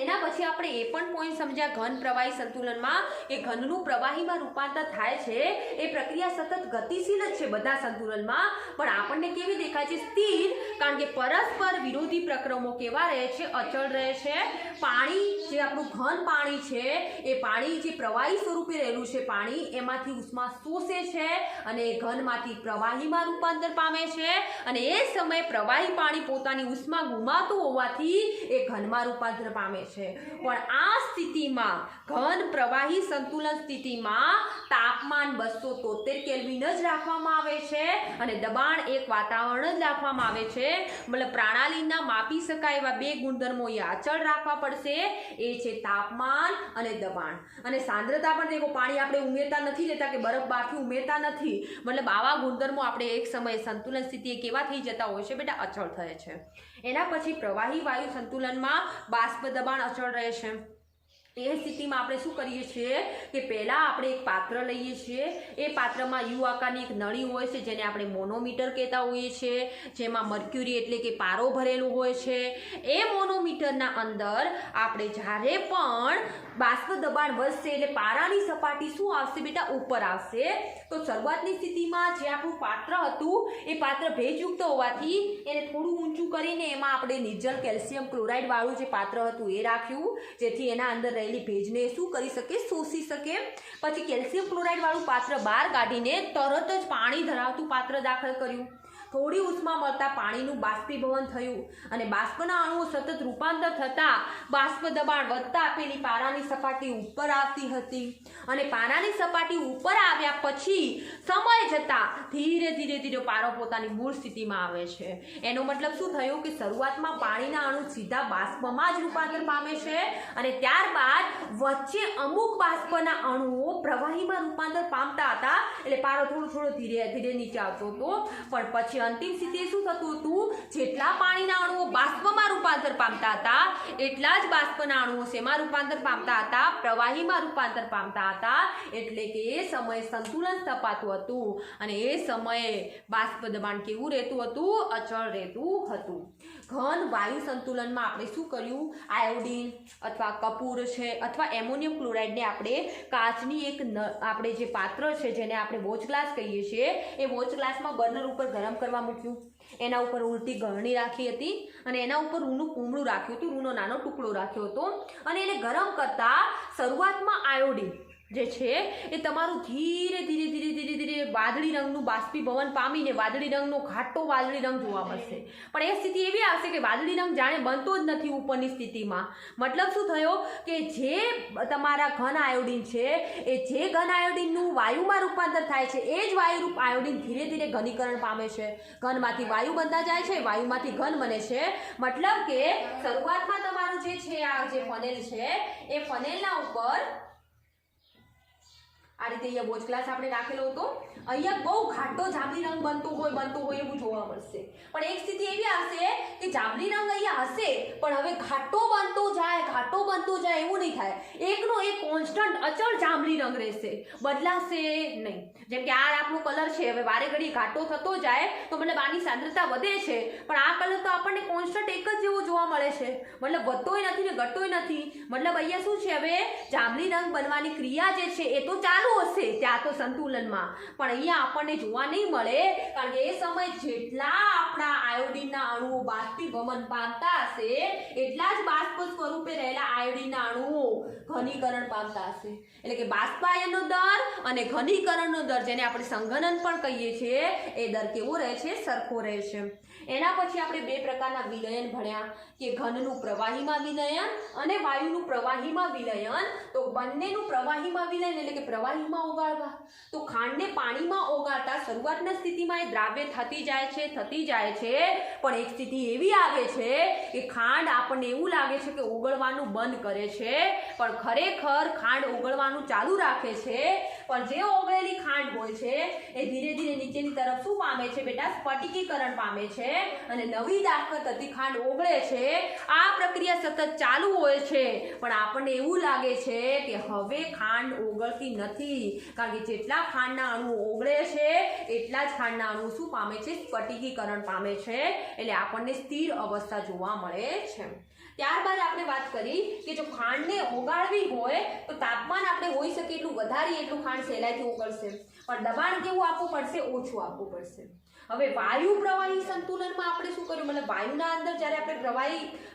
એના પછી આપણે એ પણ પોઈન્ટ સમજ્યા ઘન પ્રવાહી સંતુલનમાં કે ઘનનું પ્રવાહીમાં રૂપાંતર થાય છે એ પ્રક્રિયા સતત ગતિશીલ જ છે બધા સંતુલનમાં, પણ આપણને કેવી દેખાય છે? સ્થિર, કારણ કે પરસ્પર વિરોધી પ્રક્રમો કેવા રહે છે? અચળ રહે છે। પાણી જે આપણું ઘન પાણી છે એ પાણી જે પ્રવાહી સ્વરૂપે રહેલું છે પાણી એમાંથી ઉષ્મા શોષે છે અને ઘનમાંથી પ્રવાહીમાં રૂપાંતર પામે છે અને એ સમયે પ્રવાહી પાણી પોતાની ઉષ્મા ગુમાવતું હોવાથી એ ઘનમાં રૂપાંતર પામે છે। પણ આ સ્થિતિમાં ઘન પ્રવાહી સંતુલન સ્થિતિમાં તાપમાન 273 કેલ્વિન જ રાખવામાં આવે છે અને દબાણ એક વાતાવરણ જ રાખવામાં આવે છે। મતલબ પ્રણાલીના માપી શકાય એવા બે ગુણધર્મો એ અચળ રાખવા પડશે, એ છે તાપમાન અને દબાણ। અને સાંદ્રતા પણ દેખો, પાણી આપણે ઉમેરતા નથી લેતા કે બરફ બહારથી ઉમેરતા નથી, મતલબ આવા ગુણધર્મો આપણે એક સમયે સંતુલન સ્થિતિએ કેવા થઈ જતા હોય છે બેટા? અચળ થયે છે। એના પછી પ્રવાહી વાયુ સંતુલનમાં બાષ્પ દબાણ અચળ રહે છે। એ સ્થિતિમાં આપણે શું કરીએ છીએ કે પહેલાં આપણે એક પાત્ર લઈએ છીએ, એ પાત્રમાં યુ આકારની એક નળી હોય છે જેને આપણે મોનોમીટર કહેતા હોઈએ છીએ, જેમાં મર્ક્યુરી એટલે કે પારો ભરેલો હોય છે। એ મોનોમીટરના અંદર આપણે જ્યારે પણ બાષ્પ દબાણ વધશે એટલે પારાની સપાટી શું આવશે બેટા? ઉપર આવશે। તો શરૂઆતની સ્થિતિમાં જે આપણું પાત્ર હતું એ પાત્ર ભેજયુક્ત હોવાથી એને થોડું ઊંચું કરીને એમાં આપણે નિર્જલ કેલ્શિયમ ક્લોરાઇડ વાળું જે પાત્ર હતું એ રાખ્યું, જેથી એના અંદર રહેલી ભેજને શું કરી શકે, શોષી શકે. પછી કેલ્શિયમ ક્લોરાઇડ વાળું પાત્ર બહાર કાઢીને તરત જ પાણી ધરાવતું પાત્ર દાખલ કર્યું. થોડી ઉષ્મા મળતા પાણીનું બાષ્પીભવન થયું અને બાષ્પના અણુઓ સતત રૂપાંતર થતાં બાષ્પ દબાણ વધતા પેલી પારાની સપાટી ઉપર આવતી હતી અને પારાની સપાટી ઉપર આવ્યા પછી સમય જતાં ધીરે ધીરે ધીરે પારો પોતાની મૂળ સ્થિતિમાં આવે છે. એનો મતલબ શું થયું કે શરૂઆતમાં પાણીના અણુ સીધા બાષ્પમાં જ રૂપાંતર પામે છે અને ત્યારબાદ વચ્ચે અમુક બાષ્પના અણુઓ પ્રવાહીમાં રૂપાંતર પામતા હતા, એટલે પારો થોડો થોડો ધીરે ધીરે નીચે આવતો હતો. પણ પછી અંતિમ સ્થિતિએ શું થતું હતું, જેટલા પાણીના અણુઓ બાષ્પમાં રૂપાંતર પામતા હતા એટલા જ બાષ્પના અણુઓ શેમાં રૂપાંતર પામતા હતા, પ્રવાહીમાં રૂપાંતર પામતા હતા. એટલે કે એ સમયે સંતુલન સ્થપાતું હતું અને એ સમયે બાષ્પ દબાણ કેવું રહેતું હતું, અચળ રહેતું હતું. ઘન વાયુ સંતુલનમાં આપણે શું કર્યું, આયોડીન અથવા કપૂર છે અથવા એમોનિયમ ક્લોરાઇડને આપણે કાચની એક આપણે જે પાત્ર છે જેને આપણે વોચ ગ્લાસ કહીએ છીએ એ વોચ ગ્લાસમાં બર્નર ઉપર ગરમ કરવા મૂક્યું. એના ઉપર ઉલટી ગળણી રાખી હતી અને એના ઉપર રૂનું કુમળું રાખ્યું હતું, રૂનો નાનો ટુકડો રાખ્યો હતો અને એને ગરમ કરતા શરૂઆતમાં આયોડીન જે છે એ તમારું ધીરે ધીરે ધીરે ધીરે ધીરે વાદળી રંગનું બાષ્પીભવન પામીને વાદળી રંગનો ઘાટો વાદળી રંગ જોવા મળશે. પણ એ સ્થિતિ એવી આવશે કે વાદળી રંગ જાણે બનતો જ નથી ઉપરની સ્થિતિમાં. મતલબ શું થયો કે જે તમારા ઘન આયોડીન છે એ જે ઘન આયોડીનનું વાયુમાં રૂપાંતર થાય છે એ જ વાયુરૂપ આયોડીન ધીરે ધીરે ઘનીકરણ પામે છે. ઘનમાંથી વાયુ બનતા જાય છે, વાયુમાંથી ઘન બને છે. મતલબ કે શરૂઆતમાં તમારું જે છે આ જે ફનેલ છે એ ફનેલના ઉપર આ રીતે અહીંયા વોચ ગ્લાસ આપણે રાખેલો હતો, અહીંયા બહુ ઘાટો જાંબલી રંગ બનતો હોય એવું જોવા મળશે. પણ એક સ્થિતિ એવી આવશે કે જાંબલી રંગ અહીંયા હશે પણ હવે ઘાટો બનતો જાય એવું નહીં થાય. એકનો એક કોન્સ્ટન્ટ અચળ જાંબલી રંગ રહેશે, બદલાશે નહીં. જેમ કે આ આપણો કલર છે, હવે વારે ઘડી ઘાટો થતો જાય તો મતલબ આની સાંદ્રતા વધે છે પણ આ કલર તો આપણને કોન્સ્ટન્ટ એક જ જેવો જોવા મળે છે, મતલબ વધતોય નથી ને ઘટતોય નથી. મતલબ અહીંયા શું છે, હવે જાંબલી રંગ બનવાની ક્રિયા જે છે એ તો ચાલુ હશે ત્યાં તો સંતુલનમાં, પણ અહીંયા આપણને જોવા નહીં મળે કારણ કે એ સમય જેટલા આપણા આયોડીનના અણુઓ બાષ્પીભવન પામતા હશે એટલા જ બાષ્પ સ્વરૂપે રહેલા આયોડીનના અણુઓ ઘનીકરણ પામતા હશે. એટલે કે બાષ્પાયનનો દર અને ઘનીકરણનો દર જેને આપણે સંઘનન પણ કહીએ છીએ એ દર કેવો રહે છે, સરખો રહે છે. એના પછી આપણે બે પ્રકારના વિલયન ભણ્યા કે ઘનનું પ્રવાહીમાં વિલયન અને વાયુનું પ્રવાહીમાં વિલયન. તો બંનેનું પ્રવાહીમાં વિલયન એટલે કે પ્રવાહીમાં ઓગાળવા. તો ખાંડને પાણીમાં ઓગાળતા શરૂઆતના સ્થિતિમાં એ દ્રાવ્ય થતી જાય છે પણ એક સ્થિતિ એવી આવે છે કે ખાંડ આપણને એવું લાગે છે કે ઓગળવાનું બંધ કરે છે પણ ખરેખર ખાંડ ઓગળવાનું ચાલુ રાખે છે. પણ જે ઓગળેલી ખાંડ હોય છે એ ધીરે ધીરે નીચેની તરફ શું પામે છે બેટા, સ્ફટિકીકરણ પામે છે અને નવી દાખલ થતી ખાંડ ઓગળે છે. આ પ્રક્રિયા સતત ચાલુ હોય છે પણ આપણને એવું લાગે છે કે હવે ખાંડ ઓગળતી નથી કારણ કે જેટલા ખાંડના અણુ ઓગળે છે એટલા જ ખાંડના અણુ શું પામે છે, સ્ફટિકીકરણ પામે છે. એટલે આપણને સ્થિર અવસ્થા જોવા મળે છે. ત્યારબાદ આપણે વાત કરી કે જો ખાંડને ઓગાળવી હોય તો તાપમાન આપણે હોઈ શકે એટલું વધારીએ એટલું ખાંડ સહેલાઈથી ઓગળશે, પણ દબાણ કેવું આપવું પડશે, ઓછું આપવું પડશે. હવે વાયુ પ્રવાહી સંતુલનમાં આપણે શું કર્યું, મતલબ વાયુના અંદર જ્યારે આપણે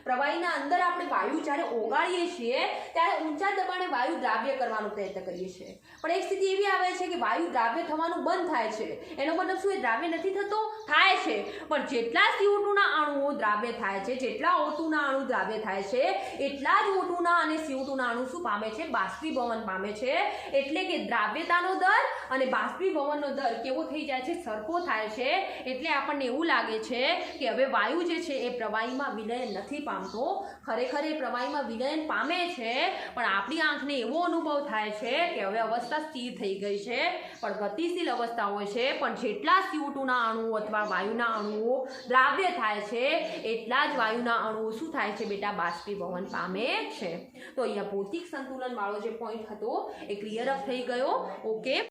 પ્રવાહીના અંદર આપણે વાયુ જ્યારે ઓગાળીએ છીએ ત્યારે ઊંચા દબાણે વાયુ દ્રાવ્ય કરવાનો પ્રયત્ન કરીએ છીએ. પણ એક સ્થિતિ એવી આવે છે કે વાયુ દ્રાવ્ય થવાનું બંધ થાય છે. એનો મતલબ શું, એ દ્રાવ્ય નથી થતો, થાય છે પણ જેટલા CO2ના અણુઓ દ્રાવ્ય થાય છે, જેટલા O2ના અણુ દ્રાવ્ય થાય છે એટલા જ O2ના અને CO2ના અણુ શું પામે છે, બાષ્પીભવન પામે છે. એટલે કે દ્રાવ્યતાનો દર અને બાષ્પીભવનનો દર કેવો થઈ જાય છે, સરખો થાય છે. એટલે આપણને એવું લાગે છે કે હવે વાયુ જે છે એ પ્રવાહીમાં વિલયન નથી પામતો. ખરેખર એ પ્રવાહીમાં વિલયન પામે છે પણ આપણી આંખને એવો અનુભવ થાય છે કે હવે અવસ્થા સ્થિર થઈ ગઈ છે પણ ગતિશીલ અવસ્થા હોય છે. પણ જેટલા CO2ના અણુઓ અથવા વાયુના અણુઓ દ્રાવ્ય થાય છે એટલા જ વાયુના અણુઓ શું થાય છે બેટા, બાષ્પીભવન પામે છે. તો અહીંયા ભૌતિક સંતુલન વાળો જે પોઈન્ટ હતો એ ક્લિયર અપ થઈ ગયો. ઓકે.